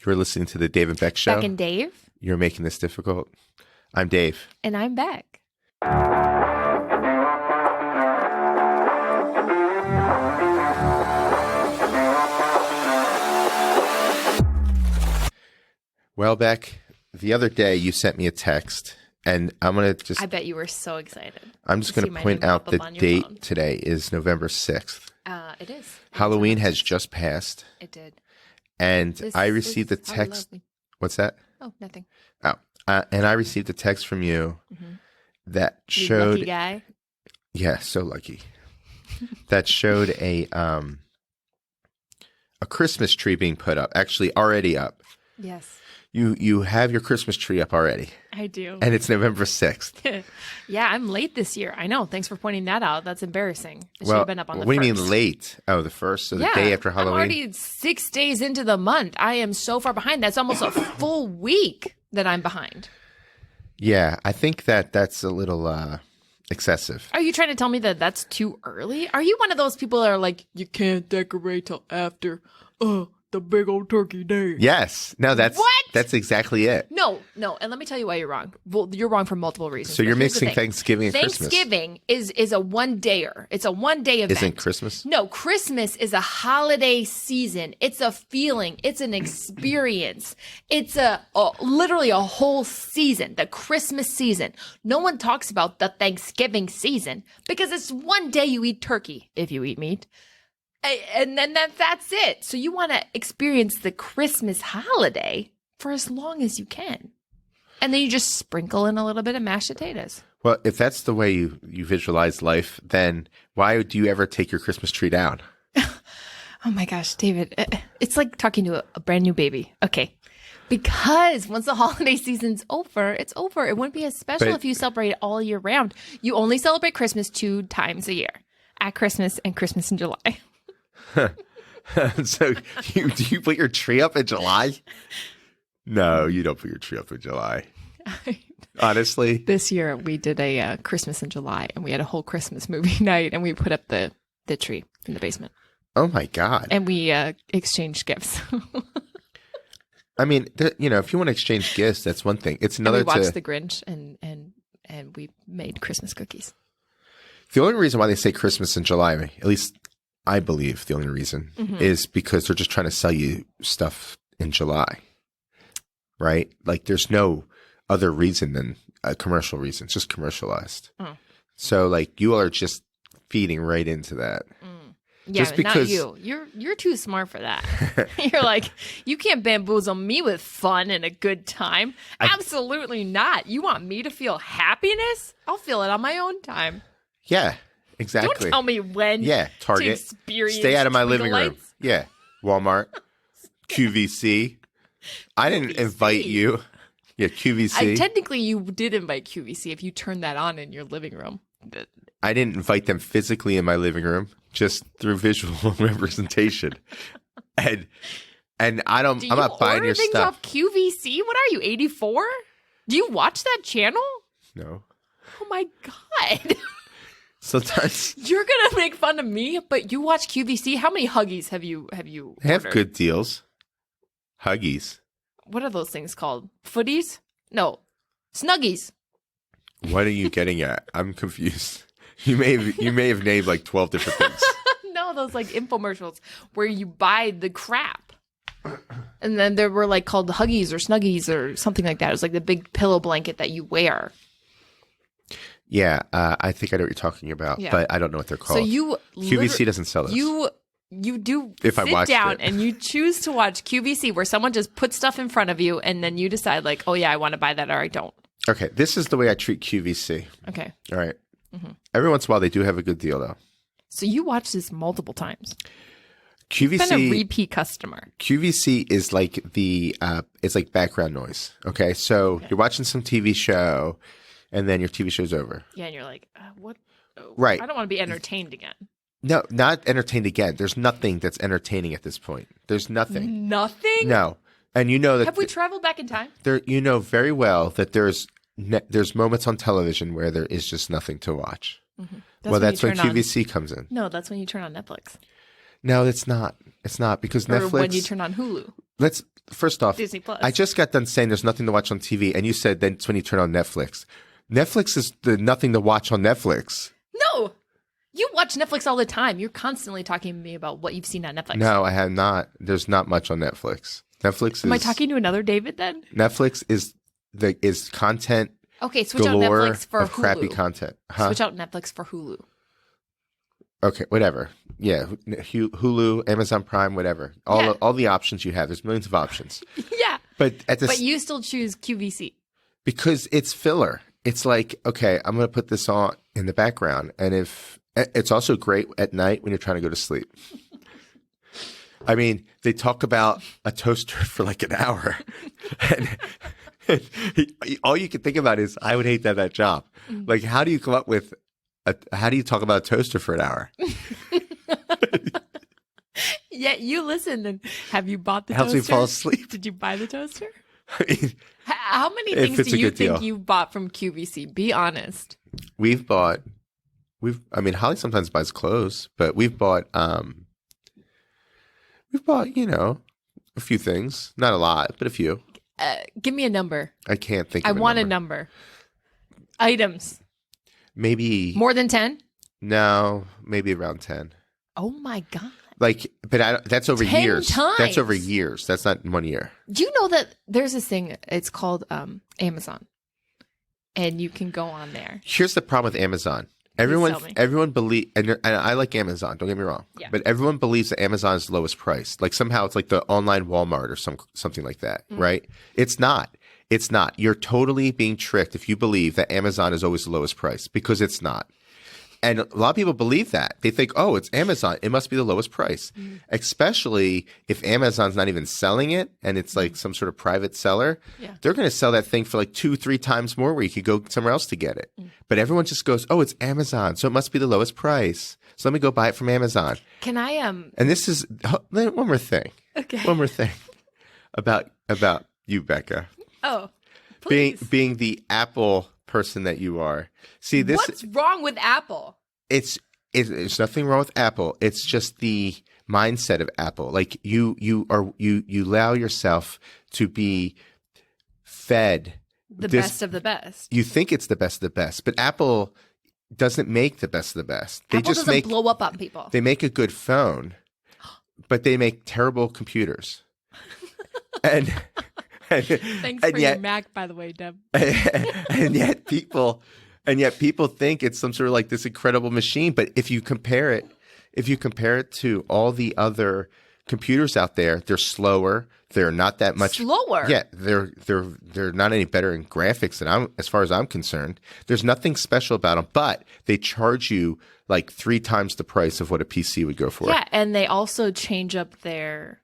You're listening to the Dave and Beck Show. Bek and Dave. You're making this difficult. I'm Dave. And I'm Beck. Well, Beck, the other day you sent me a text, and I'm going to just... I bet you were so excited. I'm just going to point out the date today is November 6th. It is. Halloween has just passed. It did. And I received a text... What's that? Oh, nothing. Oh, and I received a text from you that You showed... lucky guy. Yeah, so lucky. That showed a Christmas tree being put up, actually already up. Yes. You have your Christmas tree up already. I do. And it's November 6th. Yeah, I'm late this year. I know. Thanks for pointing that out. That's embarrassing. It should Well, have been up on the what 1st. do you mean late? Oh, the 1st? So the day after Halloween? I'm already 6 days into the month. I am so far behind. That's almost a full week that I'm behind. Yeah, I think that's a little excessive. Are you trying to tell me that that's too early? Are you one of those people that are like, you can't decorate till after the big old turkey day? Yes. No, that's exactly it. No. And let me tell you why you're wrong. Well, you're wrong for multiple reasons. So you're But here's the mixing thing. Thanksgiving and Christmas. Thanksgiving is a one-dayer. It's a one-day event. Isn't Christmas? No, Christmas is a holiday season. It's a feeling. It's an experience. It's literally a whole season, the Christmas season. No one talks about the Thanksgiving season because it's one day you eat turkey, if you eat meat. And then that's it. So you want to experience the Christmas holiday for as long as you can. And then you just sprinkle in a little bit of mashed potatoes. Well, if that's the way you visualize life, then why do you ever take your Christmas tree down? Oh my gosh, David, it's like talking to a brand new baby. Okay. Because once the holiday season's over, it's over. It wouldn't be as special if you celebrate all year round. You only celebrate Christmas 2 times a year, at Christmas and Christmas in July. So do you put your tree up in July? No, you don't put your tree up in July. Honestly. This year we did a Christmas in July, and we had a whole Christmas movie night, and we put up the tree in the basement. Oh my God. And we exchanged gifts. I mean, if you want to exchange gifts, that's one thing. It's another and we watched The Grinch, and we made Christmas cookies. The only reason why they say Christmas in July, at least I believe the only reason, is because they're just trying to sell you stuff in July, right? Like there's no other reason than a commercial reason. It's just commercialized. So like you all are just feeding right into that. Yeah, just but because not you. You're too smart for that. You're like, you can't bamboozle me with fun and a good time. Absolutely not. You want me to feel happiness? I'll feel it on my own time. Yeah, exactly. Don't tell me when Target. to experience Stay out of my twinkle living room. lights. Yeah, Walmart, QVC. I didn't invite you. Yeah, QVC. Technically, you did invite QVC if you turned that on in your living room. I didn't invite them physically in my living room, just through visual representation. And I'm not buying your things stuff. Off QVC? What are you, 84? Do you watch that channel? No. Oh my God. Sometimes You're gonna make fun of me, but you watch QVC. How many Huggies have you they have ordered? good deals. Huggies. What are those things called? Footies? No. Snuggies. What are you getting at? I'm confused. You may have named like 12 different things. No, those like infomercials where you buy the crap. And then there were like called Huggies or Snuggies or something like that. It was like the big pillow blanket that you wear. Yeah, I think I know what you're talking about, but I don't know what they're called. So you QVC doesn't sell those. You do If I sit watched down it. and you choose to watch QVC where someone just puts stuff in front of you and then you decide like, oh yeah, I want to buy that or I don't. Okay, this is the way I treat QVC. Okay. All right. Every once in a while, they do have a good deal, though. So you watch this multiple times. QVC, You've been a repeat customer. QVC is like it's like background noise. Okay, so you're watching some TV show, and then your TV show's over. Yeah, and you're like, what? Right. I don't want to be entertained again. No, not entertained again. There's nothing that's entertaining at this point. There's nothing. Nothing? No, and you know that. Have we traveled back in time? You know very well that there's moments on television where there is just nothing to watch. That's when QVC comes in. No, that's when you turn on Netflix. No, it's not. It's not because Or Netflix. when you turn on Hulu. First off, Disney Plus. I just got done saying there's nothing to watch on TV, and you said then it's when you turn on Netflix. Netflix is the nothing to watch on Netflix. No, you watch Netflix all the time. You're constantly talking to me about what you've seen on Netflix. No, I have not. There's not much on Netflix. Am I talking to another David then? Netflix is content. Okay, switch out Netflix for of Hulu. crappy content. Huh? Switch out Netflix for Hulu. Okay, whatever. Yeah, Hulu, Amazon Prime, whatever. All the options you have. There's millions of options. Yeah. But you still choose QVC. Because it's filler. It's like, okay, I'm going to put this on in the background. And it's also great at night when you're trying to go to sleep. I mean, they talk about a toaster for like an hour. And all you can think about is, I would hate to have that job. Like, how do you come up with how do you talk about a toaster for an hour? Yeah, you listen. And have you bought the Helps toaster? me fall asleep. Did you buy the toaster? I mean, How many if things it's do a you good think deal. you bought from QVC? Be honest. I mean, Holly sometimes buys clothes, but we've bought, you know, a few things. Not a lot, but a few. Give me a number. I can't think I of a want number. a number. Items. Maybe. More than 10? No, maybe around 10. Oh my God. Like, but that's over 10 years. times? That's over years. That's not 1 year. Do you know that there's this thing, it's called Amazon. And you can go on there. Here's the problem with Amazon. tell me. Everyone believe, and I like Amazon. Don't get me wrong. Yeah. But everyone believes that Amazon is the lowest price. Like somehow it's like the online Walmart or something like that, right? It's not. It's not. You're totally being tricked if you believe that Amazon is always the lowest price, because it's not. And a lot of people believe that. They think, oh, it's Amazon. It must be the lowest price. Especially if Amazon's not even selling it and it's like some sort of private seller. Yeah. They're going to sell that thing for like 2-3 times more, where you could go somewhere else to get it. But everyone just goes, oh, it's Amazon, so it must be the lowest price. So let me go buy it from Amazon. Can I And this is one more thing. Okay. One more thing about you, Becca. Oh, please. Being the Apple person that you are. See, this What's wrong with Apple? it's nothing wrong with Apple. It's just the mindset of Apple. Like you allow yourself to be fed The this- best of the best. You think it's the best of the best, but Apple doesn't make the best of the best. They Apple just doesn't make blow up on people. they make a good phone, but they make terrible computers. and Thanks and for yet, your Mac, by the way, Deb. and yet people think it's some sort of like this incredible machine. But if you compare it to all the other computers out there, they're slower. They're not that much Slower? Yeah, they're not any better in graphics as far as I'm concerned. There's nothing special about them, but they charge you like 3 times the price of what a PC would go for. Yeah, and they also change up their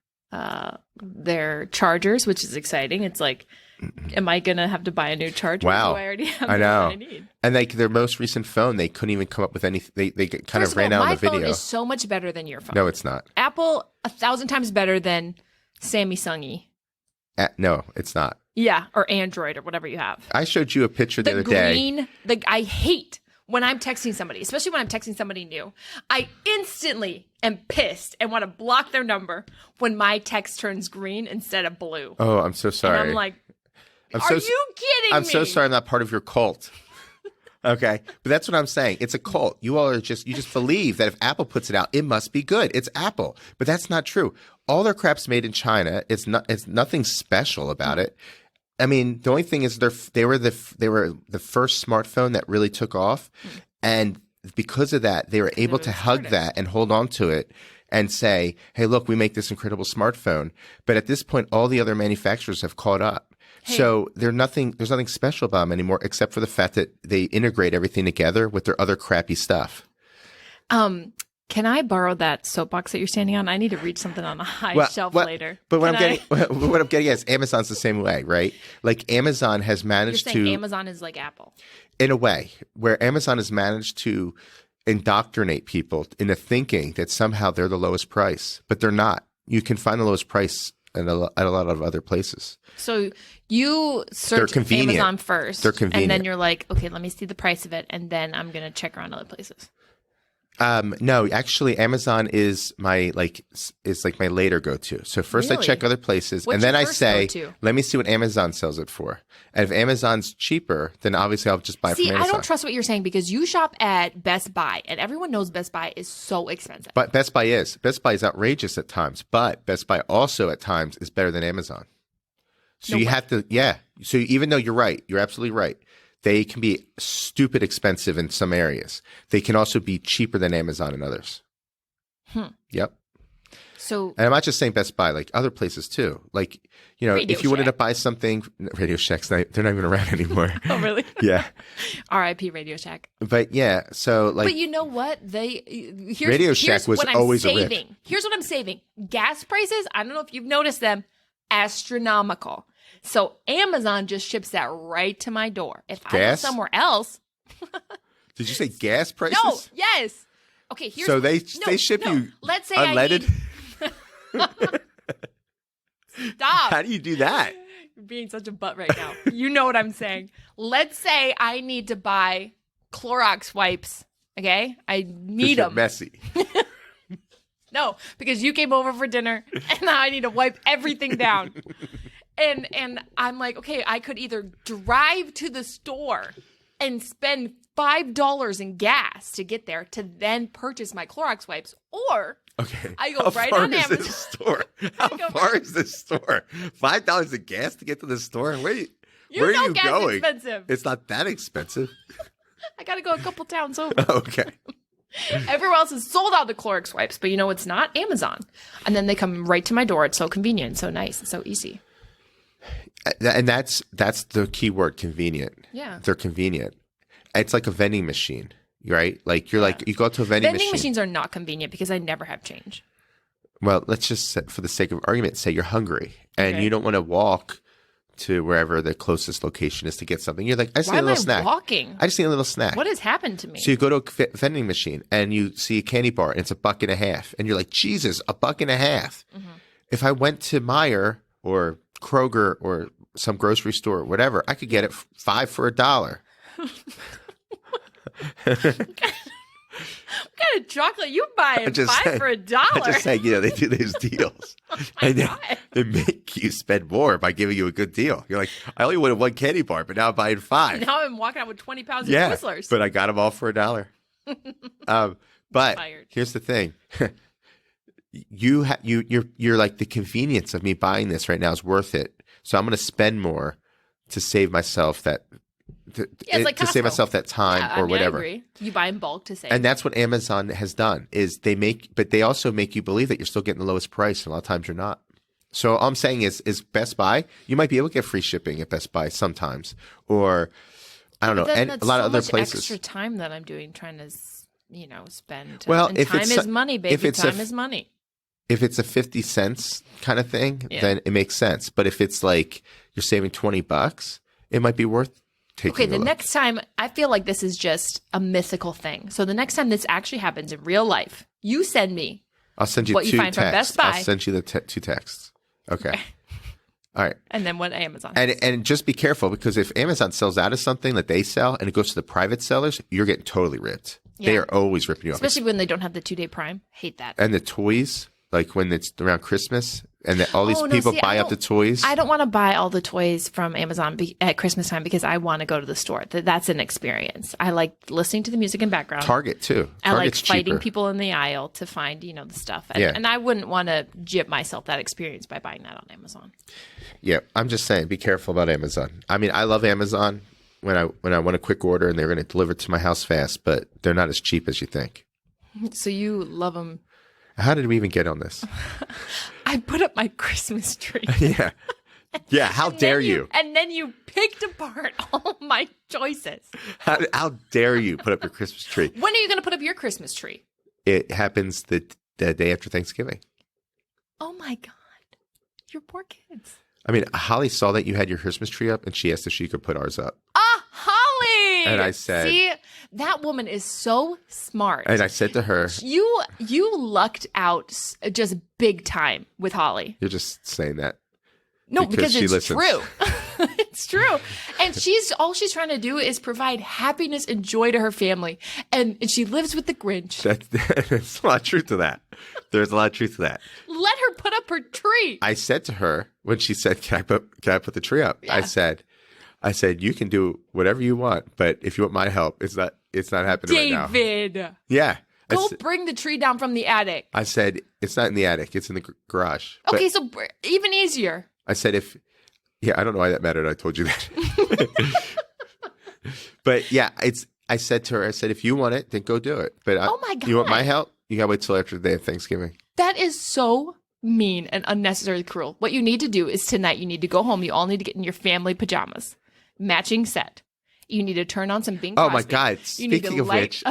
chargers, which is exciting. It's like, am I gonna have to buy a new charger? Wow. Do I already have I the know. one I need? And like their most recent phone, they couldn't even come up with anything. They kind First of ran all, out my on the video. phone is so much better than your phone. No, it's not. Apple 1,000 times better than Sammy Sungy. No, it's not. Yeah, or Android or whatever you have. I showed you a picture the The other day. green, I hate when I'm texting somebody, especially when I'm texting somebody new. I instantly am pissed and want to block their number when my text turns green instead of blue. Oh, I'm so sorry. And I'm like, I'm are so, you kidding me? I'm so sorry I'm not part of your cult. Okay. But that's what I'm saying. It's a cult. You just believe that if Apple puts it out, it must be good. It's Apple. But that's not true. All their crap's made in China. It's nothing special about it. I mean, the only thing is they were the first smartphone that really took off. And because of that, they were able to hug that and hold on to it and say, hey, look, we make this incredible smartphone. But at this point, all the other manufacturers have caught up. Hey. So there's nothing special about them anymore, except for the fact that they integrate everything together with their other crappy stuff. Can I borrow that soapbox that you're standing on? I need to reach something on a high shelf later. But what I'm getting at is Amazon's the same way, right? Like Amazon has You're managed saying to, Amazon is like Apple. in a way, where Amazon has managed to indoctrinate people into thinking that somehow they're the lowest price, but they're not. You can find the lowest price at a lot of other places. So you search convenient. Amazon first. They're convenient. And then you're like, okay, let me see the price of it. And then I'm going to check around other places. No, actually, Amazon is my my later go-to. So first I Really? check other places, What's and then your I first say, go-to? let me see what Amazon sells it for. And if Amazon's cheaper, then obviously I'll just buy See, from I Amazon. don't trust what you're saying because you shop at Best Buy, and everyone knows Best Buy is so expensive. But Best Buy is outrageous at times, but Best Buy also at times is better than Amazon. So No you way. have to, yeah. So even though you're right, you're absolutely right. They can be stupid expensive in some areas. They can also be cheaper than Amazon in others. Yep. So And I'm not just saying Best Buy, like other places too. Like, Radio if you wanted to Shack. buy something, Radio Shack's they're not even around anymore. oh, really? Yeah. R.I.P. Radio Shack. But yeah, so like But you know what? Here's Radio Shack here's was what I'm always a rip. saving. Here's what I'm saving. Gas prices, I don't know if you've noticed them, astronomical. So Amazon just ships that right to my door. If I go Gas? somewhere else, did you say gas prices? no, yes. Okay, here's So they ship you Let's say unleaded? I need Stop. How do you do that? You're being such a butt right now. You know what I'm saying. Let's say I need to buy Clorox wipes. Okay? I need You're them. messy. No, because you came over for dinner and now I need to wipe everything down. And I'm like, okay, I could either drive to the store and spend $5 in gas to get there to then purchase my Clorox wipes, or Okay. I go How right far on is Amazon. this store? How go far is this store? $5 of gas to get to the store? Where are You know you gas going? expensive. It's not that expensive. I got to go a couple towns over. Okay. Everywhere else is sold out the Clorox wipes, but you know it's not? Amazon. And then they come right to my door. It's so convenient, so nice, it's so easy. And that's the key word, convenient. Yeah. They're convenient. It's like a vending machine, right? Like you go to a vending Vending machine. machines are not convenient because I never have change. Well, let's just for the sake of argument, say you're hungry and Okay. you don't want to walk to wherever the closest location is to get something. You're like, I just Why need a am little I snack. walking? I just need a little snack. What has happened to me? So you go to a vending machine and you see a candy bar and it's $1.50, and you're like, Jesus, $1.50. Mm-hmm. If I went to Meijer or Kroger or some grocery store or whatever, I could get it 5 for $1. What kind of chocolate you buying? just $5 saying. for I'm $1? just saying, they do those deals. And they make you spend more by giving you a good deal. You're like, I only wanted one candy bar, but now I'm buying 5. Now I'm walking out with 20 pounds of Yeah, Twizzlers. but I got them all for $1. But Fired. here's the thing: you're like, the convenience of me buying this right now is worth it. So I'm going to spend more to save myself that Yeah, it's like to save Costco. myself that time Yeah, I or mean, whatever. I agree. You buy in bulk to save. And that's what Amazon has done is but they also make you believe that you're still getting the lowest price, and a lot of times you're not. So all I'm saying is Best Buy, you might be able to get free shipping at Best Buy sometimes, or I don't know, Then and that's a lot so of other much places. extra time that I'm doing trying to, spend. Well, and if time it's is money, baby. if it's Time is money. If it's a 50 cents kind of thing, Yeah. then it makes sense. But if it's like you're saving $20, it might be worth taking. Okay, a the look. next time, I feel like this is just a mythical thing. So the next time this actually happens in real life, you send me. I'll send you what you 2 find from texts. Best Buy. I'll send you the 2 texts. Okay. All right. And then what Amazon. And just be careful, because if Amazon sells out of something that they sell and it goes to the private sellers, you're getting totally ripped. They Yeah. are always ripping you off. Especially when they don't have the 2-day Prime. Hate that. And the toys, like when it's around Christmas and all these Oh, no, people see, buy I up the don't- toys. I don't want to buy all the toys from Amazon at Christmas time because I want to go to the store. That's an experience. I like listening to the music in background. Target too. I like Target's fighting cheaper. people in the aisle to find, the stuff. And, Yeah. and I wouldn't want to jib myself that experience by buying that on Amazon. Yeah, I'm just saying, be careful about Amazon. I mean, I love Amazon when I want a quick order and they're going to deliver it to my house fast, but they're not as cheap as you think. So you love them. How did we even get on this? I put up my Christmas tree. Yeah. Yeah, how dare you? And then you picked apart all my choices. How dare you put up your Christmas tree? When are you going to put up your Christmas tree? It happens the day after Thanksgiving. Oh my God. Your poor kids. I mean, Holly saw that you had your Christmas tree up and she asked if she could put ours up. Ah, Holly. And I said- See, that woman is so smart. And I said to her, You lucked out just big time with Holly. you're just saying that. No, Because because she it's listens. true. It's true. And all she's trying to do is provide happiness and joy to her family. And she lives with the Grinch. There's a lot of truth to that. There's a lot of truth to that. Let her put up her tree. I said to her when she said, can I put the tree up? Yeah. I said, you can do whatever you want, but if you want my help, it's not happening right now. David. Yeah. Go bring the tree down from the attic. I said, it's not in the attic. It's in the garage. Okay, so even easier. I said, I don't know why that mattered. I told you that. But yeah, I said to her, if you want it, then go do it. But Oh my God. You want my help? You got to wait till after the day of Thanksgiving. That is so mean and unnecessarily cruel. What you need to do is tonight, you need to go home. You all need to get in your family pajamas. Matching set. You need to turn on some Bing Crosby. Oh my God! Speaking of which,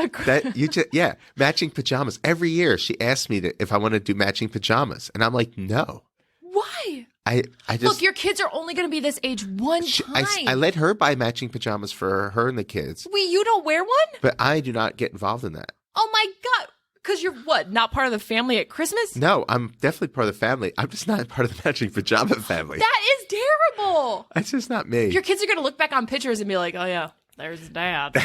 matching pajamas. Every year she asks me if I want to do matching pajamas, and I'm like, no. Why? I just look. Your kids are only going to be this age one time. I let her buy matching pajamas for her and the kids. Wait, you don't wear one? But I do not get involved in that. Oh my God! Because you're what? Not part of the family at Christmas? No, I'm definitely part of the family. I'm just not part of the matching pajama family. That is terrible. That's just not me. Your kids are going to look back on pictures and be like, oh yeah, there's Dad.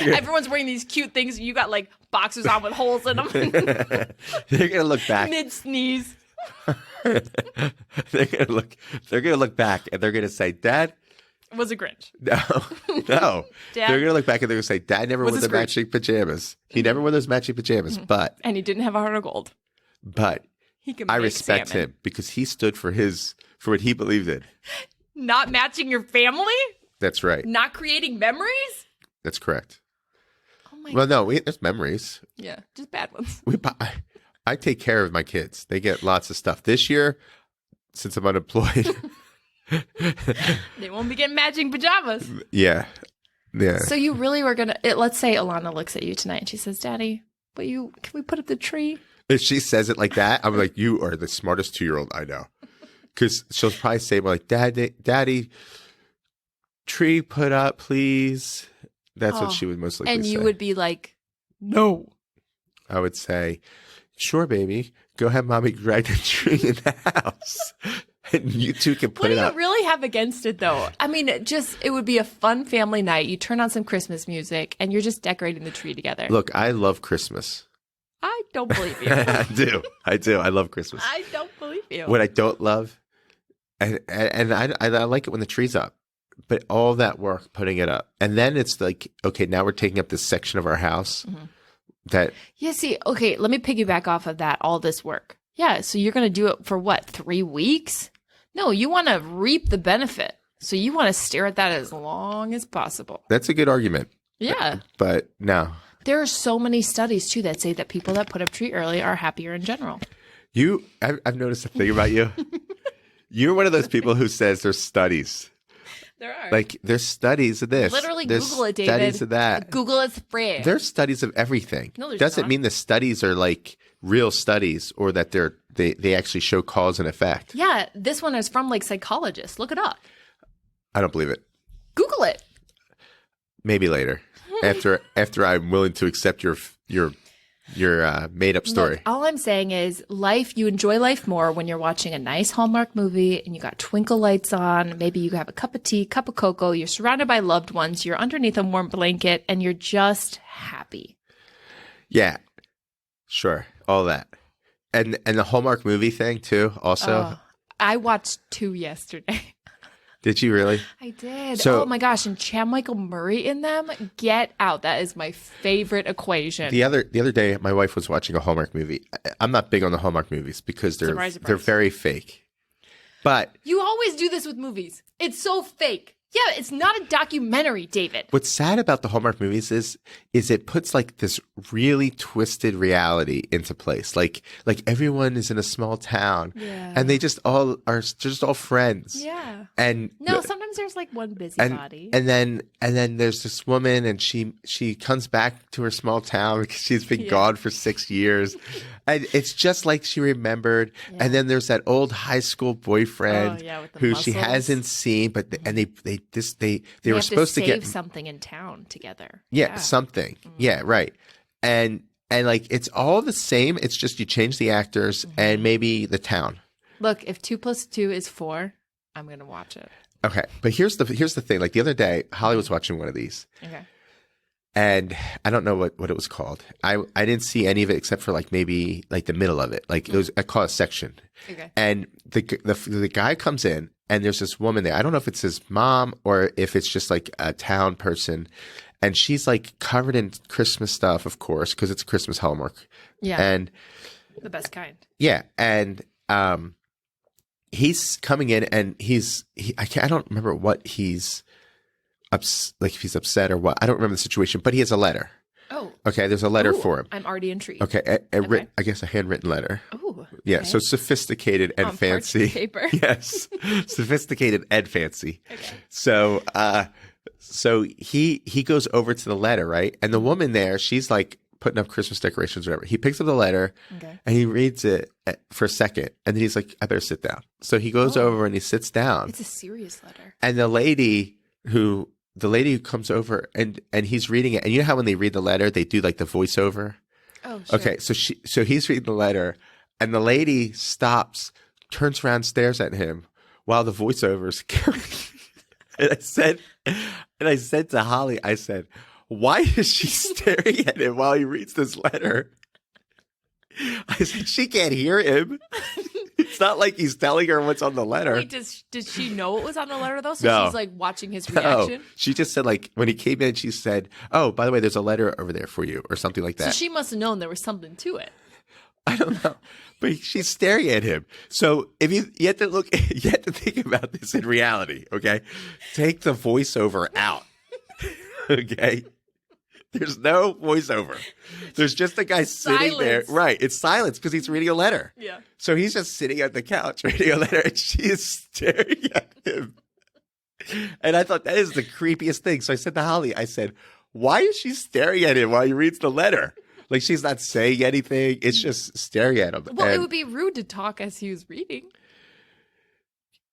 Everyone's wearing these cute things. You got like boxers on with holes in them. They're going to look back. Mid-sneeze. They're gonna look back and they're gonna say, Dad was a Grinch. No. Dad, they're gonna look back and they're gonna say, Dad never wore the matching pajamas. He never wore those matching pajamas, but and he didn't have a heart of gold. But I respect him because he stood for what he believed in. Not matching your family? That's right. Not creating memories? That's correct. Oh my God. No, there's memories. Yeah, just bad ones. I take care of my kids. They get lots of stuff. This year, since I'm unemployed, they won't be getting matching pajamas. Yeah. So you really were gonna? Let's say Alana looks at you tonight and she says, "Daddy, can we put up the tree?" If she says it like that, I'm like, "You are the smartest 2-year-old I know," because she'll probably say more like, "Daddy, tree put up, please." That's what she would most likely say. And you would be like, "No." I would say, "Sure, baby. Go have mommy drag the tree in the house. And you two can put it up." What do you really have against it, though? I mean, it would be a fun family night. You turn on some Christmas music, and you're just decorating the tree together. Look, I love Christmas. I don't believe you. I do. I love Christmas. I don't believe you. What I don't love, and I like it when the tree's up, but all that work putting it up. And then it's like, okay, now we're taking up this section of our house. Mm-hmm. Okay, let me piggyback off of that, all this work. Yeah, so you're going to do it for what, 3 weeks? No, you want to reap the benefit. So you want to stare at that as long as possible. That's a good argument. Yeah. But no. There are so many studies, too, that say that people that put up tree early are happier in general. I've noticed a thing about you. You're one of those people who says there's studies. There are. Like, there's studies of this. Literally there's Google it, David. Studies of that. Google it's free. There's studies of everything. No, there's Doesn't not. mean the studies are like real studies or that they actually show cause and effect. Yeah, this one is from like psychologists. Look it up. I don't believe it. Google it. Maybe later, after I'm willing to accept your made up story. Look, all I'm saying is you enjoy life more when you're watching a nice Hallmark movie and you got twinkle lights on. Maybe you have a cup of tea, cup of cocoa. You're surrounded by loved ones. You're underneath a warm blanket and you're just happy. Yeah, sure. All that. And the Hallmark movie thing too, also. I watched 2 yesterday. Did you really? I did. So, oh my gosh. And Chad Michael Murray in them. Get out. That is my favorite equation. The other day, my wife was watching a Hallmark movie. I'm not big on the Hallmark movies because they're very fake. But you always do this with movies. It's so fake. Yeah, it's not a documentary, David. What's sad about the Hallmark movies is it puts like this really twisted reality into place. Like everyone is in a small town, and they just all are just all friends. Yeah. And no, sometimes there's like one busybody. And then there's this woman, and she comes back to her small town because she's been gone for 6 years, and it's just like she remembered. Yeah. And then there's that old high school boyfriend who muscles. She hasn't seen, but they were supposed to get something in town together. Yeah, something. Mm-hmm. Yeah, right. And like it's all the same. It's just you change the actors and maybe the town. Look, if 2 + 2 is 4, I'm gonna watch it. Okay, but here's the thing. Like the other day, Holly was watching one of these, Okay. and I don't know what it was called. I didn't see any of it except for like maybe like the middle of it. Like it was, I call it a section. Okay. And the guy comes in, and there's this woman there. I don't know if it's his mom or if it's just like a town person, and she's like covered in Christmas stuff, of course, because it's a Christmas hallmark. Yeah. And The best kind. yeah, and he's coming in, and I don't remember what he's like if he's upset or what. I don't remember the situation, but he has a letter. Oh. Okay, there's a letter Ooh, for him. I'm already intrigued. Okay, I guess a handwritten letter. Ooh. Yeah, okay. so sophisticated and On fancy. parchment paper. Yes, sophisticated and fancy. Okay. So he goes over to the letter, right? And the woman there, she's like putting up Christmas decorations or whatever. He picks up the letter Okay. and he reads it for a second, and then he's like, "I better sit down." So he goes over and he sits down. It's a serious letter. And the lady who comes over and he's reading it, and you know how when they read the letter, they do like the voiceover. Oh, sure. Okay, so he's reading the letter, and the lady stops, turns around, stares at him while the voiceover is going. And I said to Holly, I said, "Why is she staring at him while he reads this letter?" I said, "She can't hear him. It's not like he's telling her what's on the letter." Wait, did she know what was on the letter though? So No. she's like watching his No, reaction. she just said like when he came in, she said, "Oh, by the way, there's a letter over there for you," or something like So that. she must have known there was something to it. I don't know, but she's staring at him. So if you have to look, you have to think about this in reality. Okay, take the voiceover out. Okay, there's no voiceover. There's just a guy sitting there. Silence. Right, it's silence because he's reading a letter. Yeah. So he's just sitting on the couch reading a letter, and she is staring at him. And I thought that is the creepiest thing. So I said to Holly, I said, "Why is she staring at him while he reads the letter? Like she's not saying anything. It's just staring at him." Well, it And- would be rude to talk as he was reading.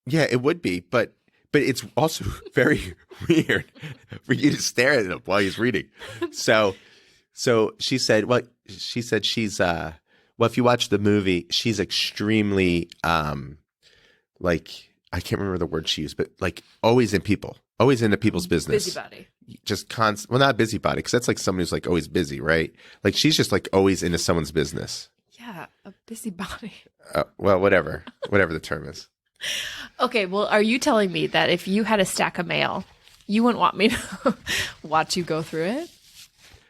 yeah, it would be, but it's also very weird for you to stare at him while he's reading. So she said, she's if you watch the movie, she's extremely like, I can't remember the word she used, but like always into people's business. Busybody. Just constant. Well, not busybody, because that's like someone who's like always busy, right? Like she's just like always into someone's business. Yeah, a busybody. Well, whatever the term is. Okay, well, are you telling me that if you had a stack of mail, you wouldn't want me to watch you go through it?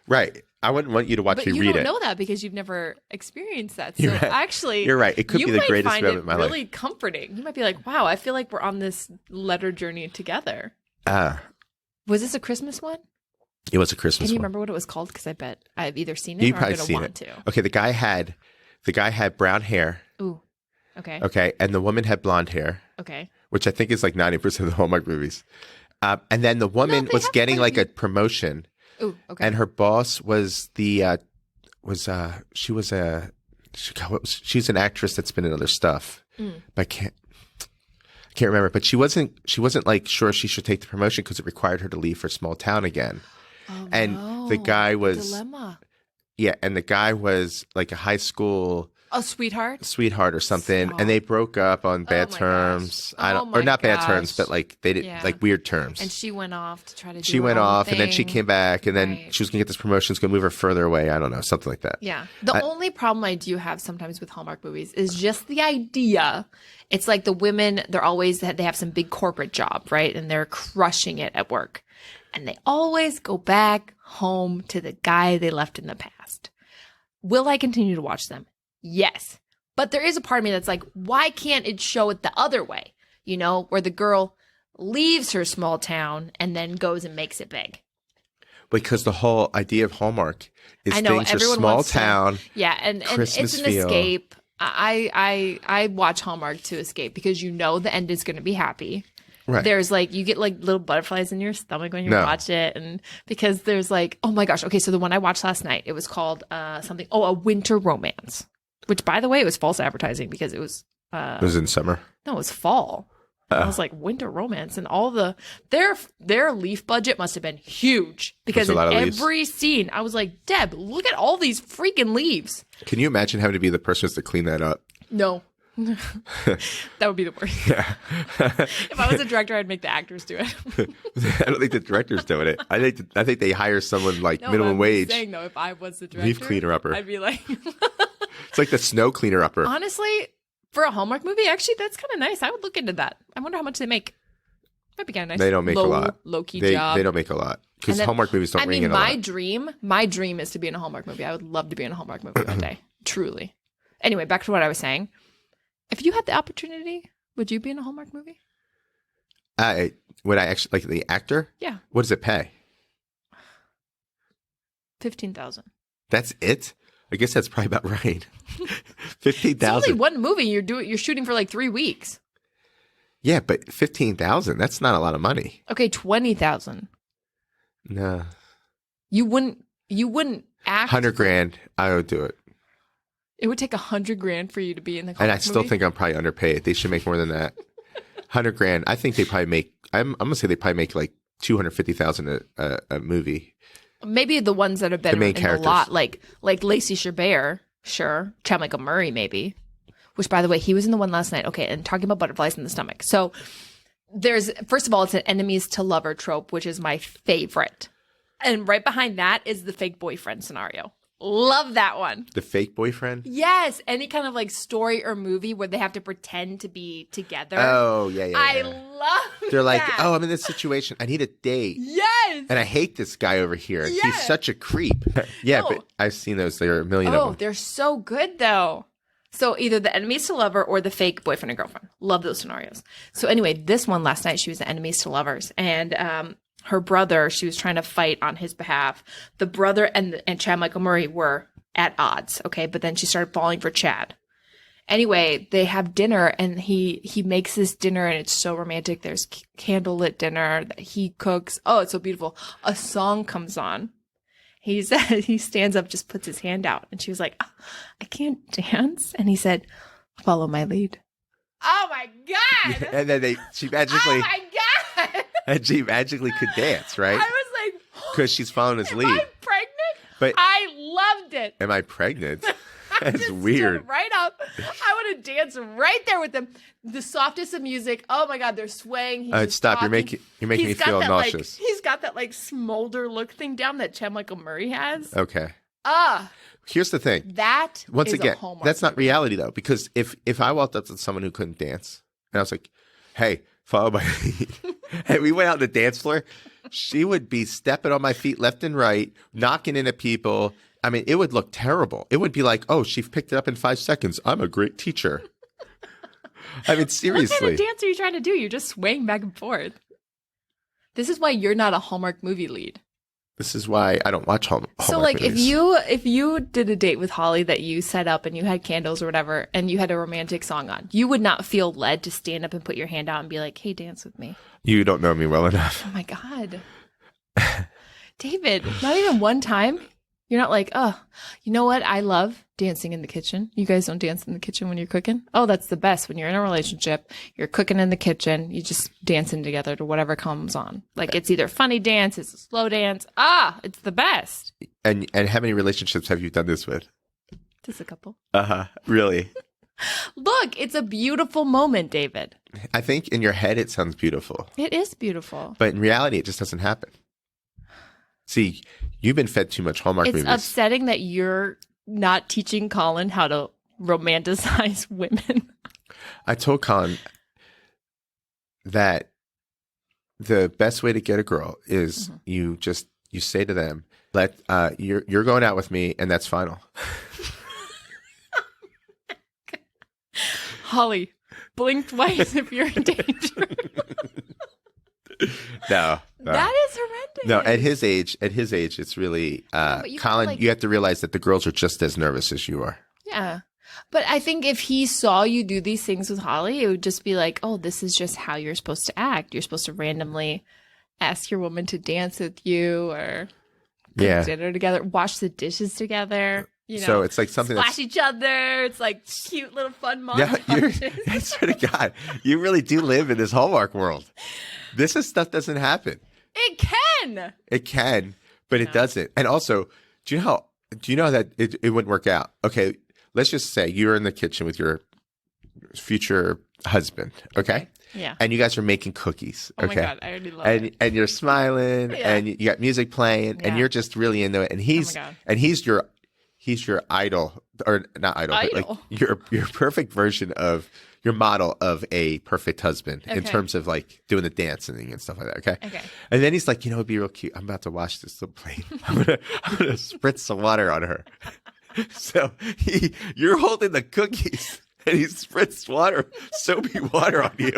Right. I wouldn't want you to watch But me you read don't it. know that because you've never experienced that. So You're right. actually, You're right. It could you be the might greatest find moment it of my life. really comforting. You might be like, "Wow, I feel like we're on this letter journey together." Was this a Christmas one? It was a Christmas Can you one. remember what it was called? Because I bet I've either seen it You've or I'm probably going to seen want it. to. Okay, the guy had brown hair. Ooh. Okay. Okay, and the woman had blonde hair, Okay. which I think is like 90% of the Hallmark movies. And then the woman they was have getting quite like a promotion, Ooh. Okay. and her boss was she's an actress that's been in other stuff, but I can't remember. But she wasn't like sure she should take the promotion because it required her to leave for small town again. Oh, and no. the guy was Dilemma. yeah, and the guy was like a high school Oh, sweetheart. sweetheart or something, Stop. and they broke up on bad my terms. gosh. Oh or not my bad terms, gosh. but like they did Yeah. like weird terms. And she went off to try to do She her went own off, and then she thing. came back, and then Right. she was gonna get this promotion. It's gonna move her further away. I don't know, something like that. Yeah. The only problem I do have sometimes with Hallmark movies is just the idea. It's like the women, they have some big corporate job, right? And they're crushing it at work. And they always go back home to the guy they left in the past. Will I continue to watch them? Yes. But there is a part of me that's like, why can't it show it the other way? You know, where the girl leaves her small town and then goes and makes it big. Because the whole idea of Hallmark is I know, things are everyone small wants to- town. Yeah, and Christmas it's an feel. escape. I watch Hallmark to escape because you know the end is going to be happy. Right. There's like you get like little butterflies in your stomach when you No. watch it, and because there's like, oh my gosh, okay, so the one I watched last night, it was called a winter romance, which by the way, it was false advertising because it was It was in summer. no, it was fall. I was like winter romance, and all their leaf budget must have been huge because There's in a lot of leaves. every scene, I was like, Deb, look at all these freaking leaves. Can you imagine having to be the person who has to clean that up? No, That would be the worst. Yeah. If I was a director, I'd make the actors do it. I don't think the director's doing it. I think they hire someone like minimum I'm wage. saying though, if I was the director, Leaf cleaner upper. I'd be like, It's like the snow cleaner upper. honestly, for a Hallmark movie, actually, that's kind of nice. I would look into that. I wonder how much they make. Might be kind of nice. They don't make a lot. Low key They job. don't make a lot because And then- Hallmark movies don't ring in a my lot. my dream is to be in a Hallmark movie. I would love to be in a Hallmark movie one day. Truly. Anyway, back to what I was saying. If you had the opportunity, would you be in a Hallmark movie? Would I actually like the actor? Yeah. What does it pay? $15,000. That's it. I guess that's probably about right. It's only 15,000. one movie. You're shooting for like 3 weeks. Yeah, but 15,000. That's not a lot of money. Okay, 20,000. No, You wouldn't act. 100 grand. I would do it. It would take $100,000 for you to be in the And I Hallmark still movie? think I'm probably underpaid. They should make more than that. 100 grand. I think they probably make. I'm gonna say they probably make like 250,000 a movie. Maybe the ones that have been main in the characters. lot, like Lacey Chabert, sure. Chad Michael Murray, maybe. Which, by the way, he was in the one last night. Okay, and talking about butterflies in the stomach. So first of all, it's an enemies to lover trope, which is my favorite. And right behind that is the fake boyfriend scenario. Love that one. The fake boyfriend. Yes, any kind of like story or movie where they have to pretend to be together. Oh yeah. I love They're like, that. oh, I'm in this situation. I need a date. Yes. And I hate this guy over here. Yes. He's such a creep. Yeah, No. but I've seen those. There are a million Oh, of them. they're so good though. So either the enemies to lover or the fake boyfriend and girlfriend. Love those scenarios. So anyway, this one last night, she was the enemies to lovers. And her brother, she was trying to fight on his behalf. The brother and Chad Michael Murray were at odds. Okay. But then she started falling for Chad. Anyway, they have dinner and he makes this dinner and it's so romantic. There's candlelit dinner that he cooks. Oh, it's so beautiful. A song comes on. He said, he stands up, just puts his hand out. And she was like, oh, I can't dance. And he said, follow my lead. Oh my God. And then she Oh magically, my God. and she magically could dance, right? I was like, Because she's following his am lead. I pregnant? But I loved it. am I pregnant? I That's just weird. stood right up. I want to dance right there with them. The softest of music. Oh my God, they're swaying. He's just Stop! talking. You're making me He's got feel that, nauseous. Like, he's got that like smolder look thing down that Chad Michael Murray has. Okay. Ah, Here's the thing. that Once is again, a Hallmark that's not movie. reality though. Because if I walked up to someone who couldn't dance and I was like, "Hey, follow my lead," and we went out on the dance floor, she would be stepping on my feet left and right, knocking into people. I mean, it would look terrible. It would be like, "Oh, she picked it up in 5 seconds. I'm a great teacher." I mean, What seriously. kind of dance are you trying to do? You're just swaying back and forth. This is why you're not a Hallmark movie lead. This is why I don't watch Hallmark So like movies. if you did a date with Holly that you set up and you had candles or whatever and you had a romantic song on, you would not feel led to stand up and put your hand out and be like, "Hey, dance with me." You don't know me well enough. Oh my God. David, not even one time. You're not like, "Oh, you know what? I love dancing in the kitchen." You guys don't dance in the kitchen when you're cooking? Oh, that's the best. When you're in a relationship, you're cooking in the kitchen, you just dancing together to whatever comes on. Like it's either funny dance, it's a slow dance. Ah, it's the best. And how many relationships have you done this with? Just a couple. Really? Look, it's a beautiful moment, David. I think in your head it sounds beautiful, It is beautiful. but in reality it just doesn't happen. See, you've been fed too much Hallmark It's movies. upsetting that you're not teaching Colin how to romanticize women. I told Colin that the best way to get a girl is you say to them, you're going out with me and that's final. Holly, blink twice if you're in danger. No. That is horrendous. No, at his age, it's really but you Colin, like- you have to realize that the girls are just as nervous as you are. Yeah. But I think if he saw you do these things with Holly, it would just be like, oh, this is just how you're supposed to act. You're supposed to randomly ask your woman to dance with you or cook Yeah. dinner together, wash the dishes together. You know, So it's like something splash that's each other. It's like cute little fun yeah, montages. I swear to God, you really do live in this Hallmark world. This is stuff doesn't happen. It can. It can, but it doesn't. And also, do you know that it wouldn't work out? Okay, let's just say you're in the kitchen with your future husband. Okay. Yeah. And you guys are making cookies. Oh Okay. my God, I already love it. And you're smiling, Yeah. and you got music playing, Yeah. and you're just really into it. And he's God. and he's your idol, or not idol, but like your perfect version of your model of a perfect husband in Okay. terms of like doing the dancing and stuff like that. Okay. Okay. And then he's like, it'd be real cute. I'm about to wash this little plate. I'm gonna spritz some water on her. So you're holding the cookies, and he spritz water, soapy water on you.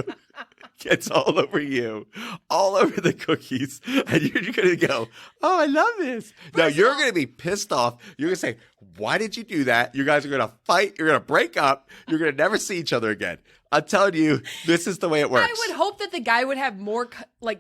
Gets all over you, all over the cookies, and you're going to go, oh, I love this. Now, you're going to be pissed off. You're going to say, why did you do that? You guys are going to fight. You're going to break up. You're going to never see each other again. I'm telling you, this is the way it works. I would hope that the guy would have more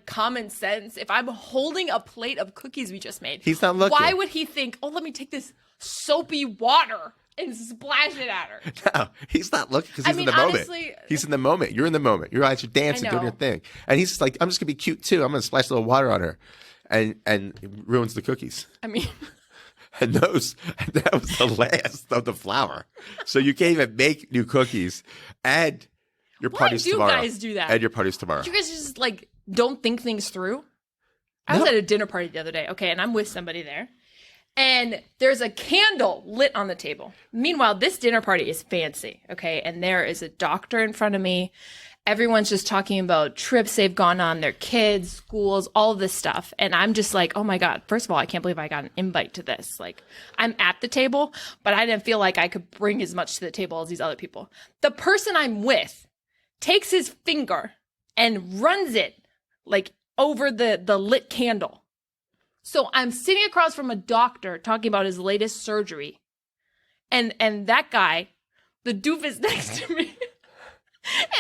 common sense. If I'm holding a plate of cookies we just made, He's not looking. Why would he think, oh, let me take this soapy water and splash it at her? No, he's not looking because he's in the moment. Honestly, He's in the moment. You're in the moment. Your eyes are dancing, doing your thing. And he's just like, I'm just going to be cute too. I'm going to splash a little water on her. And it ruins the cookies. I mean, And that was the last of the flour. So you can't even make new cookies. And your party's tomorrow. Why do guys do that? And your party's tomorrow. You guys just don't think things through? I was at a dinner party the other day, okay, and I'm with somebody there. And there's a candle lit on the table. Meanwhile, this dinner party is fancy, okay? And there is a doctor in front of me. Everyone's just talking about trips they've gone on, their kids, schools, all of this stuff. And I'm just like, oh my God, first of all, I can't believe I got an invite to this. Like, I'm at the table, but I didn't feel like I could bring as much to the table as these other people. The person I'm with takes his finger and runs it like over the lit candle. So I'm sitting across from a doctor talking about his latest surgery. And that guy, the doofus next to me,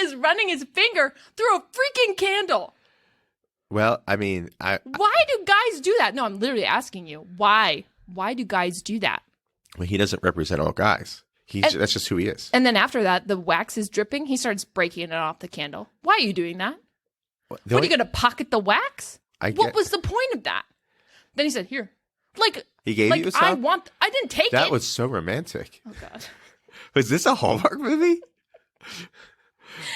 is running his finger through a freaking candle. Well, I mean, Why do guys do that? No, I'm literally asking you. Why? Why do guys do that? Well, he doesn't represent all guys. That's just who he is. And then after that, the wax is dripping. He starts breaking it off the candle. Why are you doing that? What are you going to pocket the wax? What was the point of that? Then he said, here. He gave you some? I didn't take it. That was so romantic. Oh, God. Was this a Hallmark movie?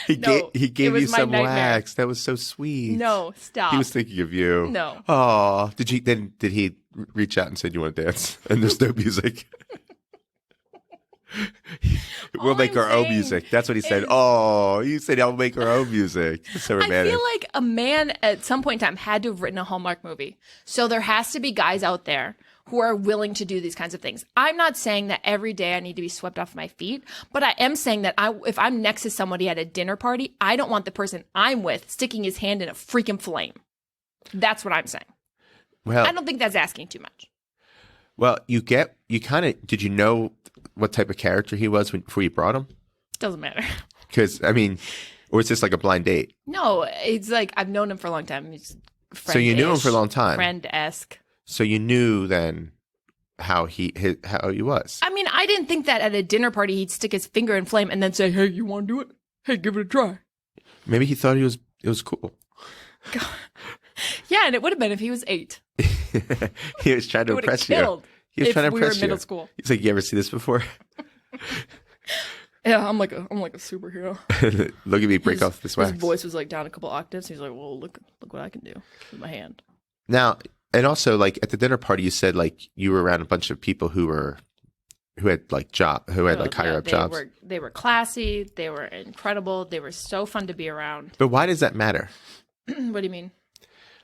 He gave you some wax. That was so sweet. No, stop. He was thinking of you. No. Oh, did he reach out and said, you want to dance? And there's no music. We'll make our own music. That's what he said. Oh, you said I'll make our own music. It's so romantic. I feel like a man at some point in time had to have written a Hallmark movie. So there has to be guys out there who are willing to do these kinds of things. I'm not saying that every day I need to be swept off my feet, but I am saying that if I'm next to somebody at a dinner party, I don't want the person I'm with sticking his hand in a freaking flame. That's what I'm saying. Well, I don't think that's asking too much. Well, did you know what type of character he was before you brought him? Doesn't matter. Because, I mean, or is this like a blind date? No, it's like I've known him for a long time. He's friend-ish, so you knew him for a long time. Friend-esque. So you knew then how he was. I mean, I didn't think that at a dinner party he'd stick his finger in flame and then say, "Hey, you want to do it? Hey, give it a try." Maybe he thought it was cool. God. Yeah, and it would have been if he was 8. He was trying to impress you. He was trying to impress you. We were in middle school. He's like, "You ever see this before?" Yeah, I'm like a superhero. Look at me break off this wax. His voice was like down a couple octaves. He's like, "Well, look what I can do with my hand." Now, and also like at the dinner party, you said like you were around a bunch of people who had higher up jobs. They were classy. They were incredible. They were so fun to be around. But why does that matter? What do you mean?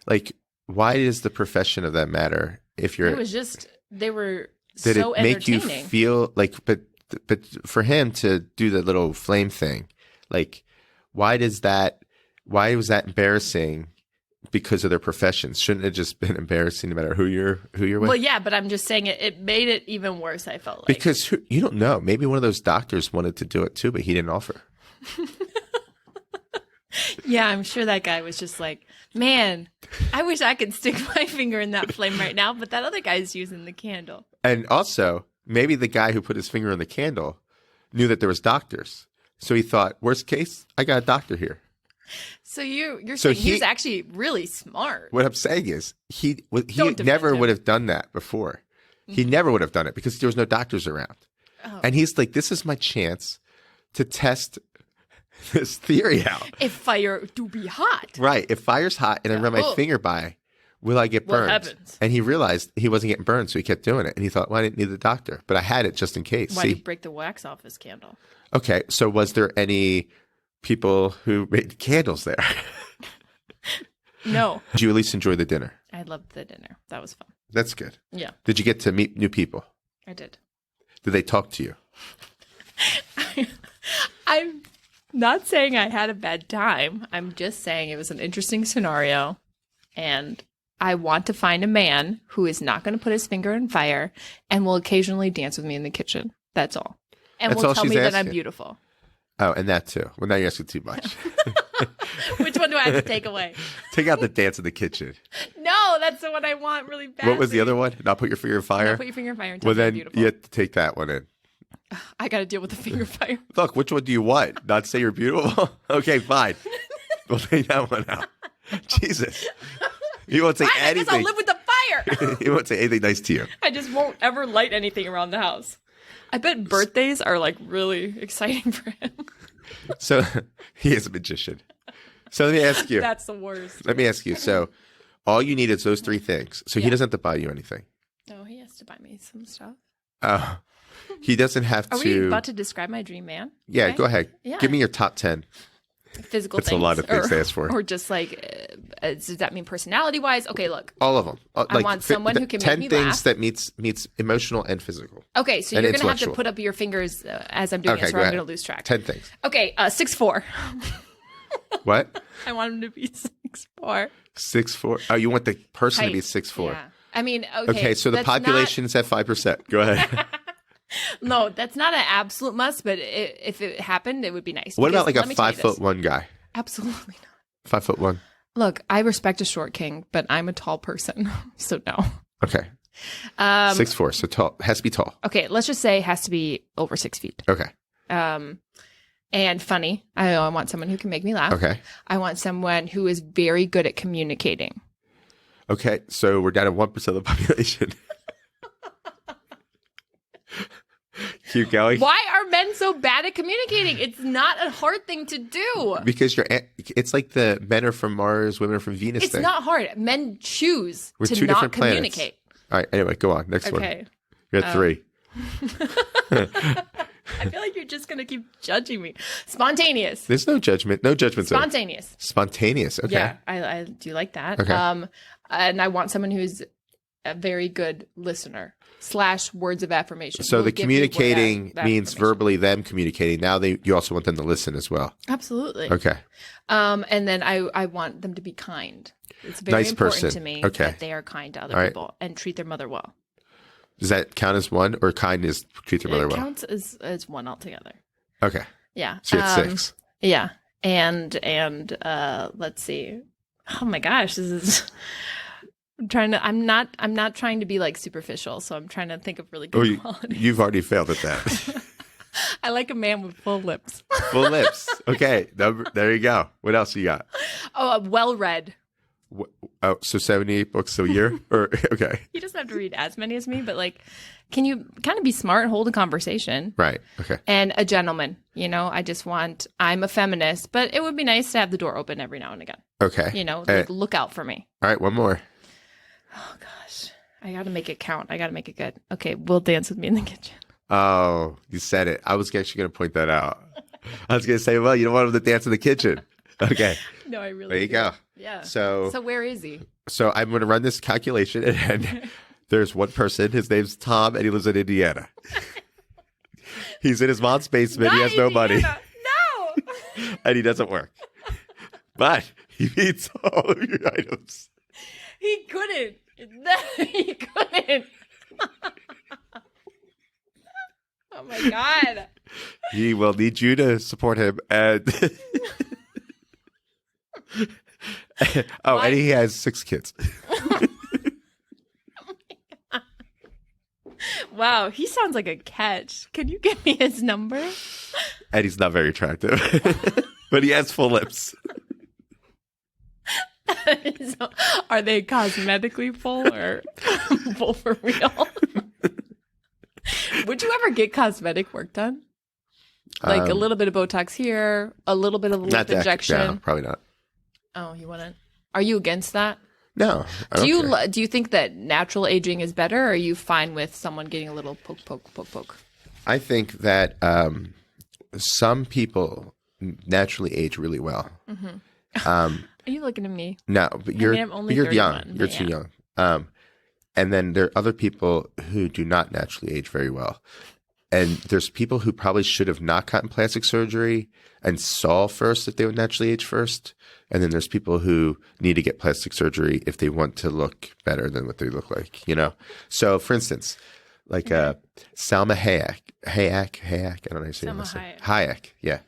Like, why does the profession of that matter? If you're, it was just they were did so it make you feel like? But for him to do the little flame thing, like, why was that embarrassing? Because of their professions, shouldn't it have just been embarrassing no matter who you're with? Well, yeah, but I'm just saying it made it even worse. I felt like because you don't know. Maybe one of those doctors wanted to do it too, but he didn't offer. Yeah, I'm sure that guy was just like, man, I wish I could stick my finger in that flame right now, but that other guy's using the candle. And also, maybe the guy who put his finger in the candle knew that there was doctors, so he thought, worst case, I got a doctor here. So you're saying he was actually really smart. What I'm saying is he never would have done that before. Mm-hmm. He never would have done it because there was no doctors around. Oh. And he's like, this is my chance to test this theory out. If fire do be hot. Right. If fire's hot and I run my finger by, will I get burned? What happens? And he realized he wasn't getting burned, so he kept doing it. And he thought, well, I didn't need the doctor, but I had it just in case. Why did you break the wax off his candle? Okay. So was there any people who made candles there? No. Did you at least enjoy the dinner? I loved the dinner. That was fun. That's good. Yeah. Did you get to meet new people? I did. Did they talk to you? I'm not saying I had a bad time. I'm just saying it was an interesting scenario. And I want to find a man who is not going to put his finger in fire and will occasionally dance with me in the kitchen. That's all. And That's will all tell she's me that I'm asking. beautiful. Oh, and that too. Well, now you're asking too much. Which one do I have to take away? Take out the dance in the kitchen. No, that's the one I want really bad. What was the other one? Not put your finger in fire? Not put your finger in fire and tell Well, me I'm then beautiful. you have to take that one in. I got to deal with the finger fire. Look, which one do you want? Not say you're beautiful? Okay, fine. We'll take that one out. Jesus. You won't say Fine, I guess I'll anything. live with the fire. He won't say anything nice to you. I just won't ever light anything around the house. I bet birthdays are like really exciting for him. So he is a magician. So let me ask you. That's the worst. Let me ask you. So all you need is those three things. So he doesn't have to buy you anything. No, he has to buy me some stuff. He doesn't have Are to. we about to describe my dream man? Yeah, Okay. go ahead. Yeah. Give me your top 10. Physical That's things. a lot of things to ask for. Or just like, does that mean personality wise? Okay, look. All of them. I want someone who can make 10 me things laugh. that meets emotional and physical. Okay, so And you're going to have to intellectual. put up your fingers as I'm doing Okay, it, so go I'm ahead. going to lose track. 10 things. Okay, 6'4". What? I want him to be 6'4". 6'4". Oh, you want the person to be Height. 6'4". Yeah. I mean, okay. Okay, so the that's population's at 5%. Go ahead. not- no, that's not an absolute must, but if it happened, it would be nice. What about Because like let a me tell you this. 5'1" guy? Absolutely not. 5'1". Look, I respect a short king, but I'm a tall person, so no. Okay. 6'4", so tall. Has to be tall. Okay, let's just say it has to be over 6 feet. Okay. And funny. I want someone who can make me laugh. Okay. I want someone who is very good at communicating. Okay. So we're down to 1% of the population. Keep going. Why are men so bad at communicating? It's not a hard thing to do. Because it's like the men are from Mars, women are from Venus It's thing. not hard. Men choose We're to two not different planets. communicate. All right. Anyway, go on. Next one. Okay. You're at 3. I feel like you're just going to keep judging me. Spontaneous. There's no judgment. No judgment zone. Spontaneous. Spontaneous. Okay. Yeah, I do like that. Okay. And I want someone who's a very good listener / words of affirmation. So Will the give me communicating word of means affirmation. verbally them communicating. Now you also want them to listen as well. Absolutely. Okay. And then I want them to be kind. It's very Nice important person. to me Okay. that they are kind to other All right. people and treat their mother well. Does that count as one, or kindness treat their mother It well? counts as one altogether. Okay. Yeah. So you're at 6. Yeah. And let's see. Oh my gosh, this is I'm not trying to be like superficial, so I'm trying to think of really good qualities. You've already failed at that. I like a man with full lips. Full lips. Okay. There you go. What else you got? Oh, well read. Oh, so 78 books a year? Or okay. He doesn't have to read as many as me, but like, can you kind of be smart, hold a conversation? Right. Okay. And a gentleman, I'm a feminist, but it would be nice to have the door open every now and again. Okay. Look out for me. All right. One more. Oh gosh. I got to make it count. I got to make it good. Okay. Will dance with me in the kitchen. Oh, you said it. I was actually going to point that out. I was going to say, well, you don't want him to dance in the kitchen. Okay. No, I really There you do. go. Yeah. So where is he? So I'm going to run this calculation, and there's one person. His name's Tom, and he lives in Indiana. He's in his mom's basement. He has no money, No. and he doesn't work. But he eats all of your items. He couldn't. He couldn't. Oh my God. He will need you to support him, and and he has 6 kids. Wow, he sounds like a catch. Can you give me his number? And he's not very attractive, but he has full lips. So, are they cosmetically full or full for real? Would you ever get cosmetic work done? Like a little bit of Botox here, a little bit of a lip Not that. injection. No, probably not. Oh, you wouldn't? Are you against that? No. I don't care. Do you think that natural aging is better, or are you fine with someone getting a little poke? I think that some people naturally age really well. Are you looking at me? No, but you're I'm only you're young. 31, You're but too yeah. young. And then there are other people who do not naturally age very well. And there's people who probably should have not gotten plastic surgery and saw first that they would naturally age first. And then there's people who need to get plastic surgery if they want to look better than what they look like, you know? So, for instance, like Salma Hayek, I don't know how you say Salma it. Hayek, yeah.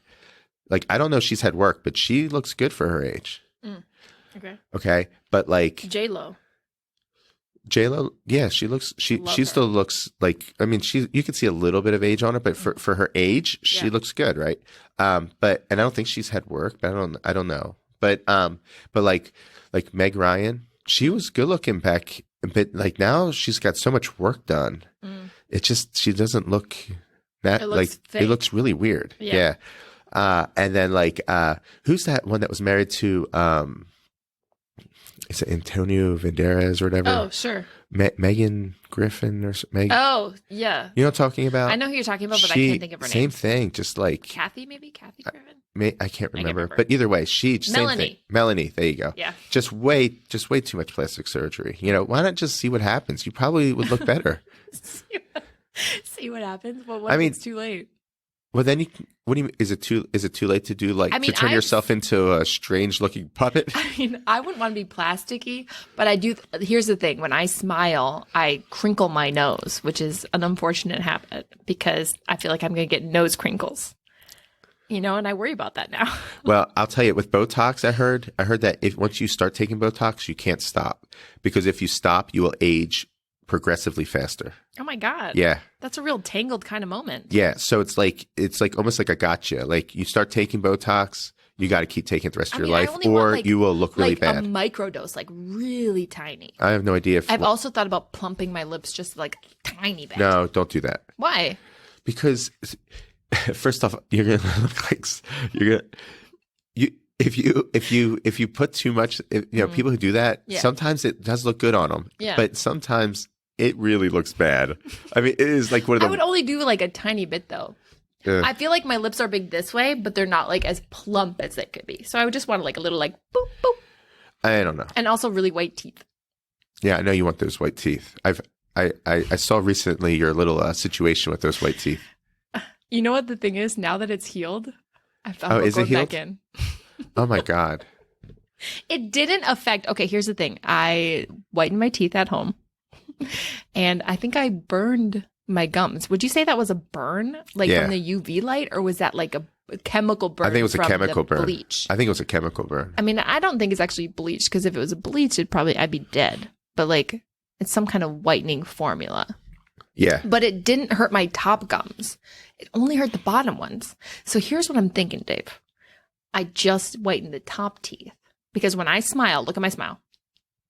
Like, I don't know if she's had work, but she looks good for her age. Okay. But like J-Lo, yeah, she Love her. still looks like, I mean, you can see a little bit of age on it, but for her age, she Yeah. looks good, right? And I don't think she's had work, but I don't know. But like Meg Ryan, she was good looking back, but like now she's got so much work done. It just, she doesn't look that It looks like, fake. it looks really weird. Yeah. And then like, who's that one that was married to, is it Antonio Banderas or whatever? Oh, sure. Megan Griffin or Meg? Oh, yeah. You know what I'm talking about? I know who you're talking about, but I can't think of her Same name. thing, just like Kathy, maybe? Kathy Griffin? I can't remember. remember. But either way, same Melanie. thing. Melanie, there you go. Yeah. Just way too much plastic surgery. You know, why not just see what happens? You probably would look better. See what happens? Well, what I if mean- it's too late? Well, then what do you is it too late to do like I mean, to turn I've- yourself into a strange looking puppet? I mean, I wouldn't want to be plasticky, but I do. Here's the thing: when I smile, I crinkle my nose, which is an unfortunate habit because I feel like I'm going to get nose crinkles. You know, and I worry about that now. Well, I'll tell you, with Botox, I heard that if once you start taking Botox, you can't stop, because if you stop, you will age progressively faster. Oh my God. Yeah. That's a real tangled kind of moment. Yeah. So it's like almost like a gotcha. Like you start taking Botox, you got to keep taking it the rest of your I life, only want, or like- you will look really like bad. a microdose, like really tiny. I have no idea if I've also thought about plumping my lips just like tiny bit. no, don't do that, Why? because first off, you're gonna look like you're gonna you. If you put too much, people who do that, Yeah. sometimes it does look good on them, Yeah. but sometimes it really looks bad. I mean, it is like one of I the. would only do like a tiny bit though. I feel like my lips are big this way, but they're not like as plump as they could be. So I would just want like a little like boop boop, I don't know. and also really white teeth. Yeah, I know you want those white teeth. I saw recently your little situation with those white teeth. You know what the thing is? Now that it's healed, I thought Oh, about is it going back healed? in. Oh my God. It didn't affect. Okay, here's the thing. I whitened my teeth at home, and I think I burned my gums. Would you say that was a burn, like Yeah. from the UV light, or was that like a chemical burn? I think it was a from chemical the burn. Bleach. I think it was a chemical burn. I mean, I don't think it's actually bleach, because if it was a bleach, I'd be dead. But like, it's some kind of whitening formula. Yeah. But it didn't hurt my top gums. It only hurt the bottom ones. So here's what I'm thinking, Dave. I just whitened the top teeth, because when I smile, look at my smile.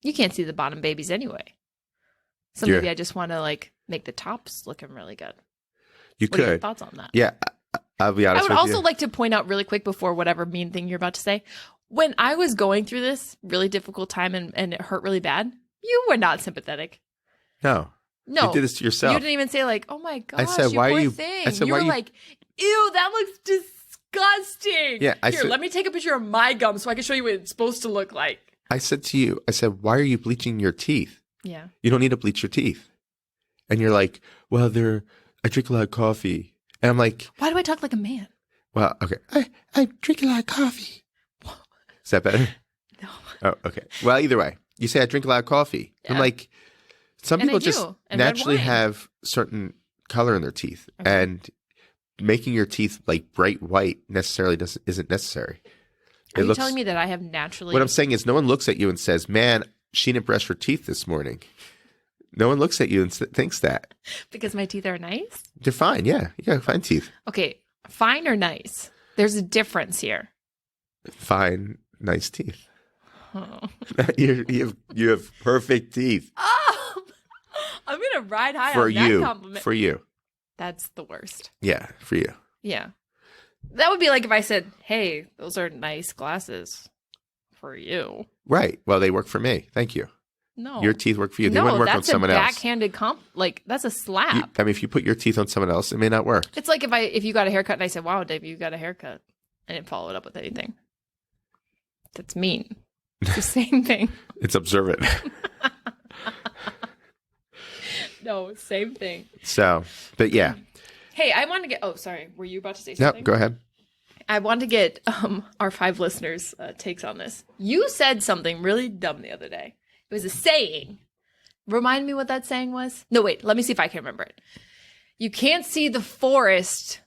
You can't see the bottom babies anyway. So maybe Yeah. I just want to like make the tops looking really good. You What are your could. thoughts on that? Yeah. I'll be I honest would with also you. like to point out really quick before whatever mean thing you're about to say. When I was going through this really difficult time and it hurt really bad, you were not sympathetic. No. No. You did this to yourself. You didn't even say like, "Oh my gosh, said, you "Why are poor you-" thing." I said, you "Why were you-" like, "Ew, that looks disgusting." Yeah, I Here, said- let me take a picture of my gum so I can show you what it's supposed to look like. I said to you, why are you bleaching your teeth? Yeah. You don't need to bleach your teeth. And you're like, well, I drink a lot of coffee. And I'm like, Why do I talk like a man? well, okay. I drink a lot of coffee. Is that better? No. Oh, okay. Well, either way, you say I drink a lot of coffee. I'm Yeah. like, some And I people just do. And red naturally wine. have certain color in their teeth, Okay. and making your teeth like bright white necessarily isn't necessary. Are you telling me that I have naturally? What I'm saying is, no one looks at you and says, "Man, she didn't brush her teeth this morning." No one looks at you and thinks that. Because my teeth are nice? They're fine. Yeah, you got fine teeth. Okay, fine or nice? There's a difference here. Fine, nice teeth. Oh. you have perfect teeth Oh, I'm going to ride high for on that you. compliment. For you. That's the worst. Yeah, for you. Yeah. That would be like if I said, "Hey, those are nice glasses for you." Right. Well, they work for me. Thank you. No, Your teeth work for you. They no, wouldn't work on that's a someone else. backhanded like that's a slap. I mean, if you put your teeth on someone else, it may not work. It's like if you got a haircut and I said, "Wow, Dave, you got a haircut," and didn't follow it up with anything. That's mean. It's the same thing. It's observant. No, same thing. So, but yeah. Hey, I want to get. Oh, sorry. Were you about to say No, something? go ahead. I want to get our 5 listeners' takes on this. You said something really dumb the other day. It was a saying. Remind me what that saying was? No, wait. Let me see if I can remember it. You can't see the forest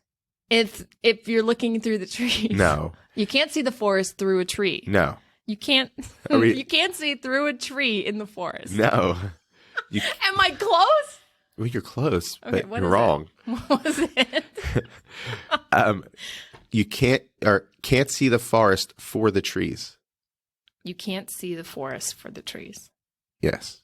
if you're looking through the trees. No. You can't see the forest through a tree. No. You can't. You can't see through a tree in the forest. No. Am I close? Well, you're close, Okay, but what you're is wrong. What was it? You can't see the forest for the trees. You can't see the forest for the trees. Yes.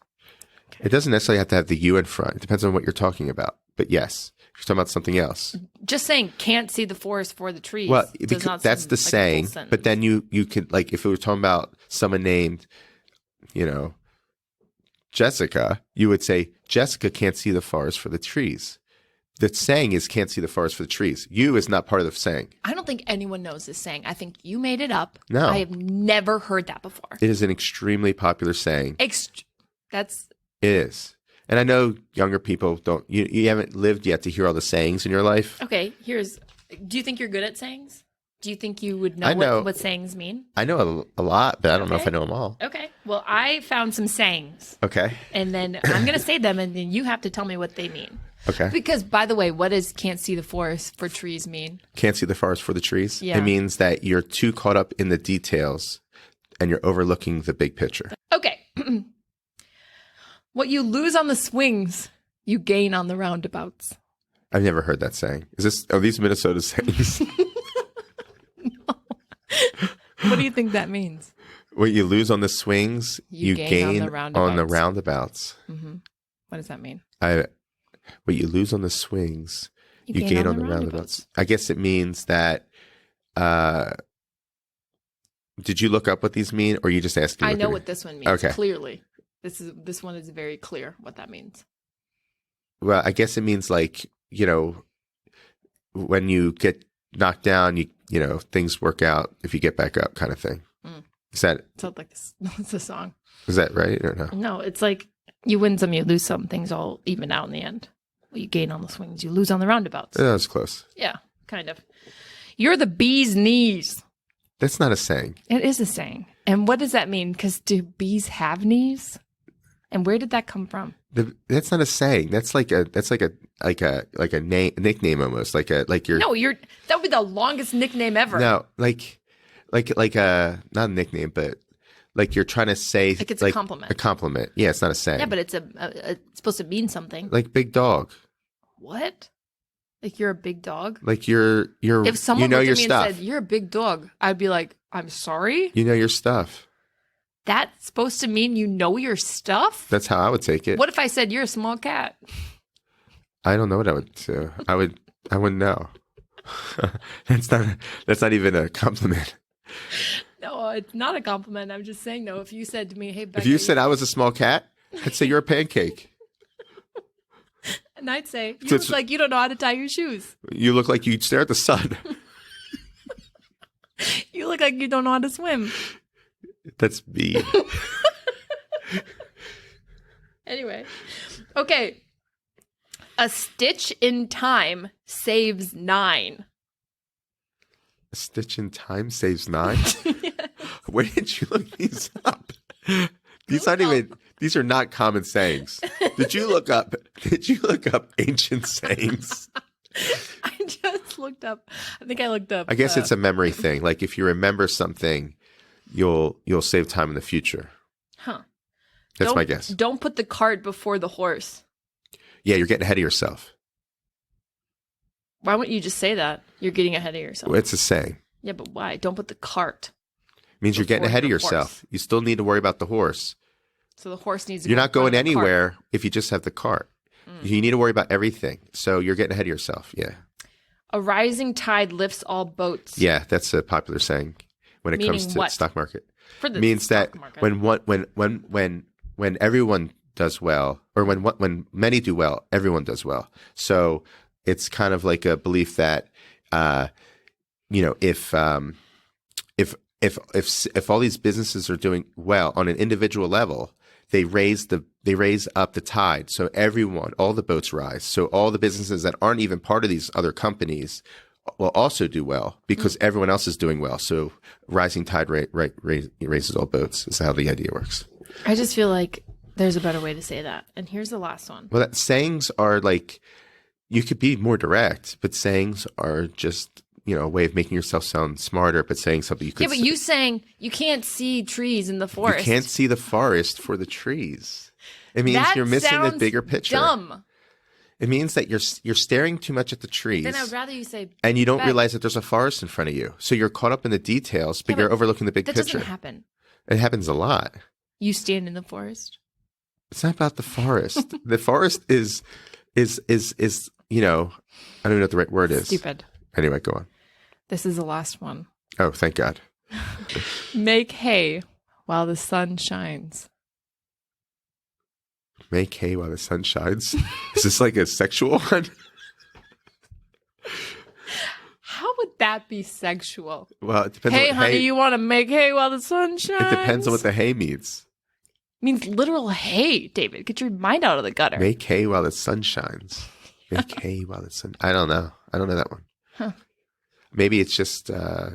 It doesn't necessarily have to have the U in front. It depends on what you're talking about. But yes, if you're talking about something else. Just saying can't see the forest for the trees. Well, does because not that's seem the like a full saying. sentence. But then you could, like, if it was talking about someone named, Jessica, you would say, Jessica can't see the forest for the trees. The saying is can't see the forest for the trees. You is not part of the saying. I don't think anyone knows this saying. I think you made it up. No. I have never heard that before. It is an extremely popular saying. That's It is. And I know younger people don't, you haven't lived yet to hear all the sayings in your life. okay. Do you think you're good at sayings? Do you think you would know, what sayings mean? I know a lot, but I don't know if Okay. I know them all. Okay. Well, I found some sayings, Okay. and then I'm going to say them, and then you have to tell me what they mean. Okay. Because, by the way, what does "can't see the forest for trees" mean? Can't see the forest for the trees. Yeah. It means that you're too caught up in the details and you're overlooking the big picture. Okay. What you lose on the swings, you gain on the roundabouts. I've never heard that saying. Are these Minnesota sayings? What do you think that means? What you lose on the swings, you gain on the roundabouts. Mm-hmm. What does that mean? What you lose on the swings, you gain on the roundabouts. I guess it means that. Did you look up what these mean, or you just asking? I know what this one means. Okay. Clearly, this one is very clear what that means. Well, I guess it means like, when you get knocked down, things work out if you get back up, kind of thing. Mm. Is that? Sounds like this. It's a song. Is that right or no? No, it's like you win some, you lose some. Things all even out in the end. Well, you gain on the swings, you lose on the roundabouts. That was close. Yeah, kind of. You're the bee's knees. That's not a saying. It is a saying. And what does that mean? Because do bees have knees? And where did that come from? That's not a saying. That's like a nickname almost. Like you're. No, that would be the longest nickname ever. No, like a not a nickname, but like you're trying to say like it's a compliment. A compliment. Yeah, it's not a saying. Yeah, but it's it's supposed to mean something. Like big dog. What? Like you're a big dog? Like you're. If someone looked your at me stuff. and said you're a big dog, I'd be like, I'm sorry. You know your stuff. That's supposed to mean you know your stuff? That's how I would take it. What if I said you're a small cat? I don't know what I would do. I wouldn't know. That's not even a compliment. No, it's not a compliment. I'm just saying though, if you said to me, hey, Becca, if you said I was a small cat, I'd say you're a pancake. and I'd say, you look like you don't know how to tie your shoes. You look like you stare at the sun. You look like you don't know how to swim. That's me. Anyway. Okay. A stitch in time saves 9. A stitch in time saves 9? Yes. Where did you look these up? These are not common sayings. Did you look up ancient sayings? I just looked up. I think I looked up. I guess it's a memory thing. Like if you remember something, you'll save time in the future. Huh. That's my guess. Don't put the cart before the horse. Yeah, you're getting ahead of yourself. Why wouldn't you just say that? You're getting ahead of yourself. Well, it's a saying. Yeah, but why? Don't put the cart. It means you're getting ahead of your yourself. horse. You still need to worry about the horse. So the horse needs to You're go not in front going of the cart. anywhere if you just have the cart. You need to worry about everything. So you're getting ahead of yourself. Yeah. A rising tide lifts all boats. Yeah, that's a popular saying when it Meaning comes to what? stock market. For the Means stock that market. when everyone does well, or when many do well, everyone does well. So it's kind of like a belief that if all these businesses are doing well on an individual level, they raise up the tide. So all the boats rise. So all the businesses that aren't even part of these other companies will also do well because everyone else is doing well. So rising tide raises all boats is how the idea works. I just feel like there's a better way to say that. And here's the last one. Well, sayings are like, you could be more direct, but sayings are just, a way of making yourself sound smarter, but saying something you could. Yeah, but you saying you can't see trees in the forest. You can't see the forest for the trees. It means that you're missing the bigger sounds picture. Dumb. It means that you're staring too much at the trees. Then I'd rather you say, and you don't Bek. realize that there's a forest in front of you. So you're caught up in the details, but you're overlooking the big that picture. doesn't happen. It happens a lot. You stand in the forest. It's not about the forest. The forest is I don't know what the right word is. Stupid. Anyway, go on. This is the last one. Oh, thank God. Make hay while the sun shines. Make hay while the sun shines. Is this like a sexual one? How would that be sexual? Well, it depends. Hey, on honey, hay, you want to make hay while the sun shines? it depends on what the hay means. It means literal hay, David. Get your mind out of the gutter. Make hay while the sun shines. Make hay while the sun. I don't know. I don't know that one. Huh. Maybe it's just. I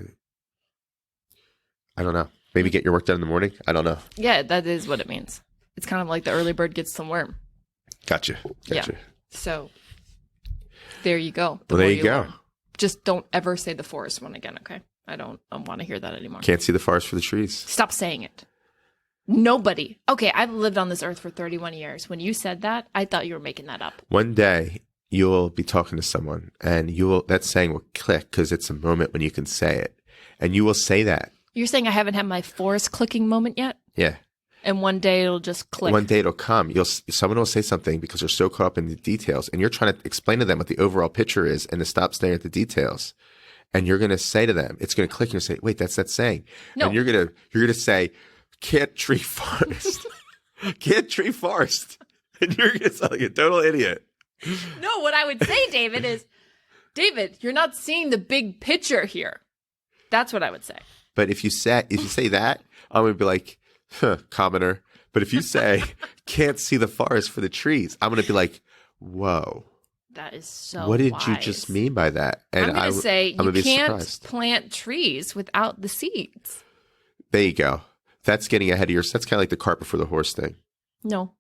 don't know. Maybe get your work done in the morning. I don't know. Yeah, that is what it means. It's kind of like the early bird gets the worm. Gotcha. Yeah. So there you go. Well, there you go. Learn. Just don't ever say the forest one again, okay? I don't want to hear that anymore. Can't see the forest for the trees. Stop saying it. Nobody. Okay, I've lived on this earth for 31 years. When you said that, I thought you were making that up. One day you'll be talking to someone and that saying will click because it's a moment when you can say it. And you will say that. You're saying I haven't had my forest clicking moment yet? Yeah. And one day it'll just click. One day it'll come. Someone will say something because they're so caught up in the details, and you're trying to explain to them what the overall picture is, and to stop staring at the details. And you're going to say to them, it's going to click. And you say, "Wait, that's that saying." No. And you're going to say, "Can't tree forest, can't tree forest," and you're going to sound like a total idiot. No, what I would say, David, is, David, you're not seeing the big picture here. That's what I would say. But if you say that, I'm going to be like, commoner. But if you say, "Can't see the forest for the trees," I'm going to be like, whoa. That is so What did wise. you just mean by that? And I'm going to say I'm you be can't surprised. plant trees without the seeds. There you go. That's getting ahead of yours. That's kind of like the cart before the horse thing. No,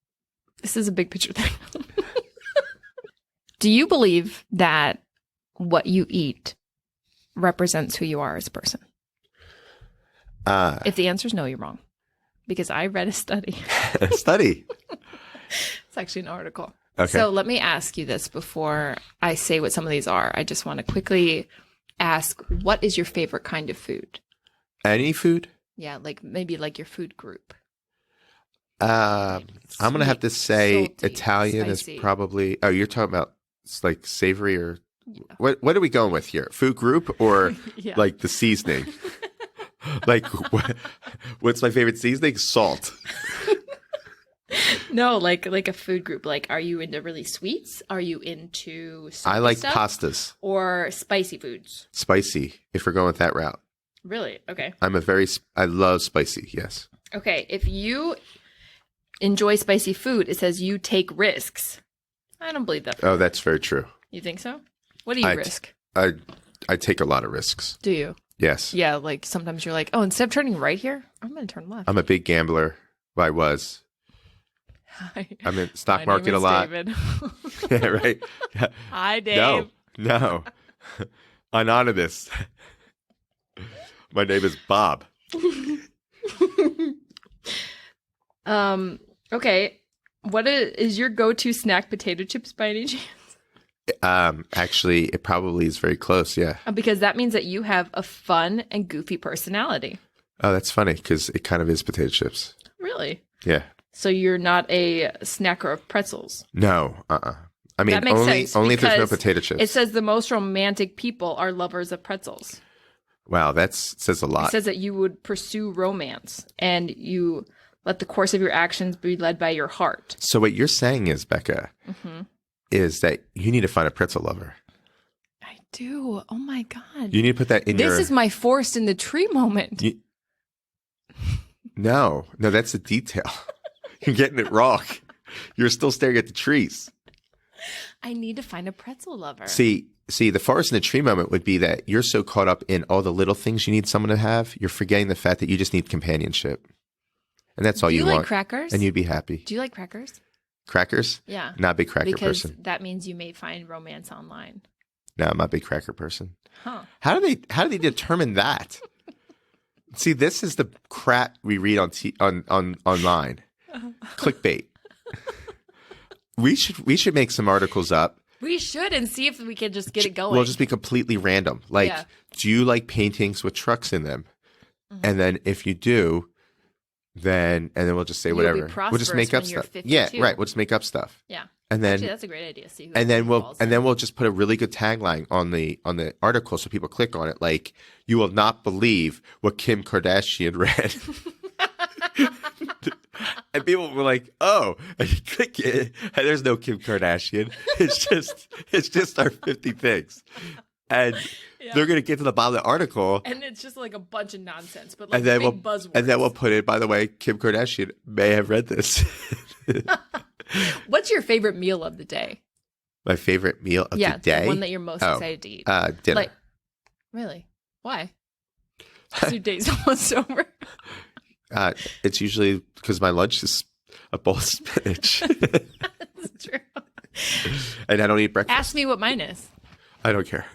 this is a big picture thing. Do you believe that what you eat represents who you are as a person? If the answer is no, you're wrong. Because I read a study. A study? It's actually an article. Okay. So let me ask you this before I say what some of these are. I just want to quickly ask, what is your favorite kind of food? Any food? Yeah, like maybe like your food group. I'm going to have to say salty, Italian spicy. is probably. Oh, you're talking about like savory or Yeah. what are we going with here? Food group or Yeah. like the seasoning? Like what's my favorite seasoning? Salt. No, like a food group. Like, are you into really sweets? Are you into salty I like stuff? pastas. Or spicy foods? Spicy, if we're going with that route. Really? Okay. I love spicy, yes. Okay, if you enjoy spicy food, it says you take risks. I don't believe that. Oh, that's very true. You think so? What do you risk? I take a lot of risks. Do you? Yes. Yeah, like sometimes you're like, oh, instead of turning right here, I'm going to turn left. I'm a big gambler. Well, I was. I'm in stock market a lot. David. Yeah, right. Hi, Dave. No. Anonymous. My name is Bob. Okay. What is your go-to snack? Potato chips by any chance? Actually, it probably is very close. Yeah. Because that means that you have a fun and goofy personality. Oh, that's funny because it kind of is potato chips. Really? Yeah. So you're not a snacker of pretzels? No. I mean, That makes only sense, if there's no because potato chips. It says the most romantic people are lovers of pretzels. Wow, that says a It lot. says that you would pursue romance and you let the course of your actions be led by your heart. So what you're saying is, Becca, is that you need to find a pretzel lover. I do. Oh my God. You need to put that in your... This is my forest in the tree moment. No, that's a detail. You're getting it wrong. You're still staring at the trees. I need to find a pretzel lover. See, the forest in the tree moment would be that you're so caught up in all the little things you need someone to have, you're forgetting the fact that you just need companionship. And that's all you want. Do you like crackers? And you'd be happy. Do you like crackers? Crackers? Yeah. Not a big cracker because person. that means you may find romance online. No, I'm not a big cracker person. Huh. How do they determine that? See, this is the crap we read on online. Clickbait. We should make some articles up. We should, and see if we can just get it going. We'll just be completely random. Like, do you like paintings with trucks in them? And then if you do, and then we'll just say whatever. We'll just make up stuff. 52. Yeah, right. We'll just make up stuff. Yeah. And then actually, that's a great idea. See who and then we'll just put a really good tagline on the article so people click on it. Like, you will not believe what Kim Kardashian read. And people were like, "Oh," and you click it, and there's no Kim Kardashian. It's just our 50 things, and they're gonna get to the bottom of the article, and it's just like a bunch of nonsense, but like and then big buzzwords. And then we'll put it. By the way, Kim Kardashian may have read this. What's your favorite meal of the day? My favorite meal of the day? The one that you're most excited to eat. Dinner. Like, really? Why? Because your day's almost over. It's usually because my lunch is a bowl of spinach. That's true. And I don't eat breakfast. Ask me what mine is. I don't care.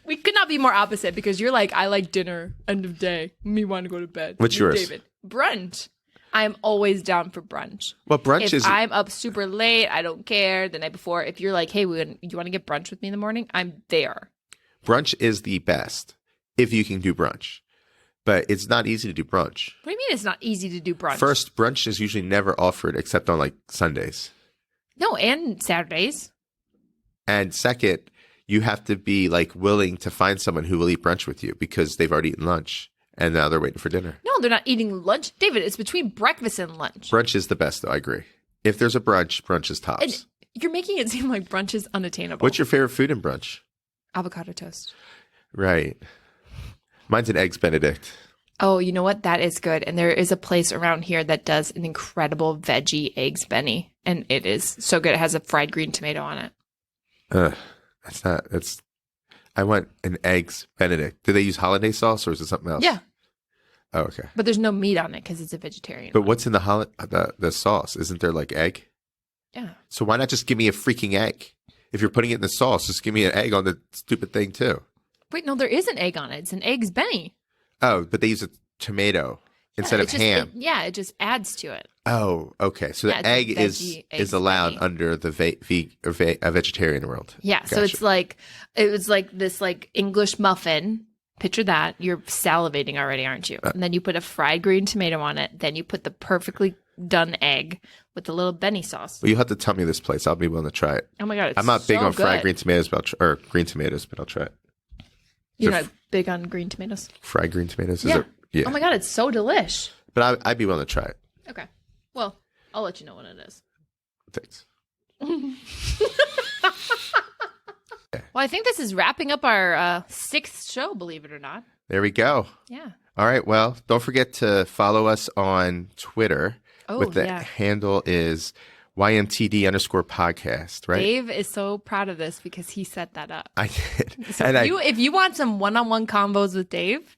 We could not be more opposite, because you're like, I like dinner, end of day. Me want to go to bed. What's yours? David. Brunch. I'm always down for brunch. Well, brunch if I'm up super late, I don't care. The night before, if you're like, hey, you want to get brunch with me in the morning? I'm there. Brunch is the best if you can do brunch. But it's not easy to do brunch. What do you mean it's not easy to do brunch? First, brunch is usually never offered except on like Sundays. No, and Saturdays. And second, you have to be like willing to find someone who will eat brunch with you because they've already eaten lunch and now they're waiting for dinner. No, they're not eating lunch. David, it's between breakfast and lunch. Brunch is the best, though. I agree. If there's a brunch is tops. And you're making it seem like brunch is unattainable. What's your favorite food in brunch? Avocado toast. Right. Mine's an Eggs Benedict. Oh, you know what? That is good. And there is a place around here that does an incredible veggie eggs Benny. And it is so good. It has a fried green tomato on it. I want an Eggs Benedict. Do they use holiday sauce or is it something else? Yeah. Oh, okay. But there's no meat on it because it's a vegetarian. But what's in the sauce? Isn't there like egg? Yeah. So why not just give me a freaking egg? If you're putting it in the sauce, just give me an egg on the stupid thing too. Wait, no, there is an egg on it. It's an eggs Benny. Oh, but they use a tomato instead of ham. It just adds to it. Oh, okay. So the egg is allowed under the vegetarian world. Yeah. Gotcha. So it was like this like English muffin. Picture that. You're salivating already, aren't you? And then you put a fried green tomato on it. Then you put the perfectly done egg with the little Benny sauce. Well, you have to tell me this place. I'll be willing to try it. Oh my God. I'm not big on good. fried green tomatoes, or green tomatoes, but I'll try it. You're not big on green tomatoes? Fried green tomatoes? Yeah. Yeah. Oh my God. It's so delish. But I'd be willing to try it. Okay. Well, I'll let you know when it is. Thanks. Well, I think this is wrapping up our sixth show, believe it or not. There we go. Yeah. All right. Well, don't forget to follow us on Twitter. Oh, the handle is YMTD_podcast, right? Dave is so proud of this because he set that up. I did. So if you want some one-on-one combos with Dave,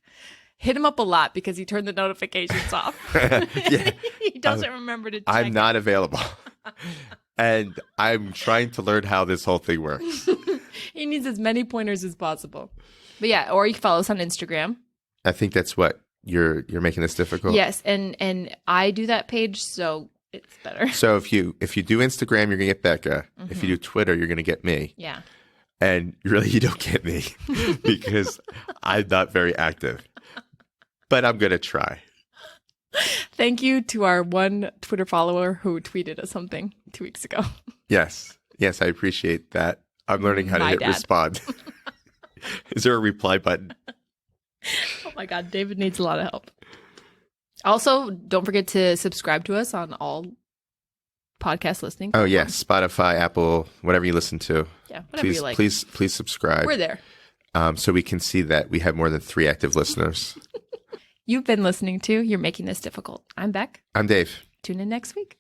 hit him up a lot because he turned the notifications off. Yeah. He doesn't remember to check. I'm not available. And I'm trying to learn how this whole thing works. He needs as many pointers as possible. But yeah, or you can follow us on Instagram. I think that's what you're making this difficult. Yes, and I do that page, so it's better. So if you do Instagram, you're gonna get Becca. Mm-hmm. If you do Twitter, you're gonna get me. Yeah. And really, you don't get me because I'm not very active. But I'm gonna try. Thank you to our one Twitter follower who tweeted us something 2 weeks ago. Yes. Yes, I appreciate that. I'm learning how to My hit dad. respond. Is there a reply button? Oh my God, David needs a lot of help. Also, don't forget to subscribe to us on all podcast listening. Oh, yes. Spotify, Apple, whatever you listen to. Yeah, whatever Please, you like. please subscribe. We're there. So we can see that we have more than 3 active listeners. You've been listening to You're Making This Difficult. I'm Beck. I'm Dave. Tune in next week.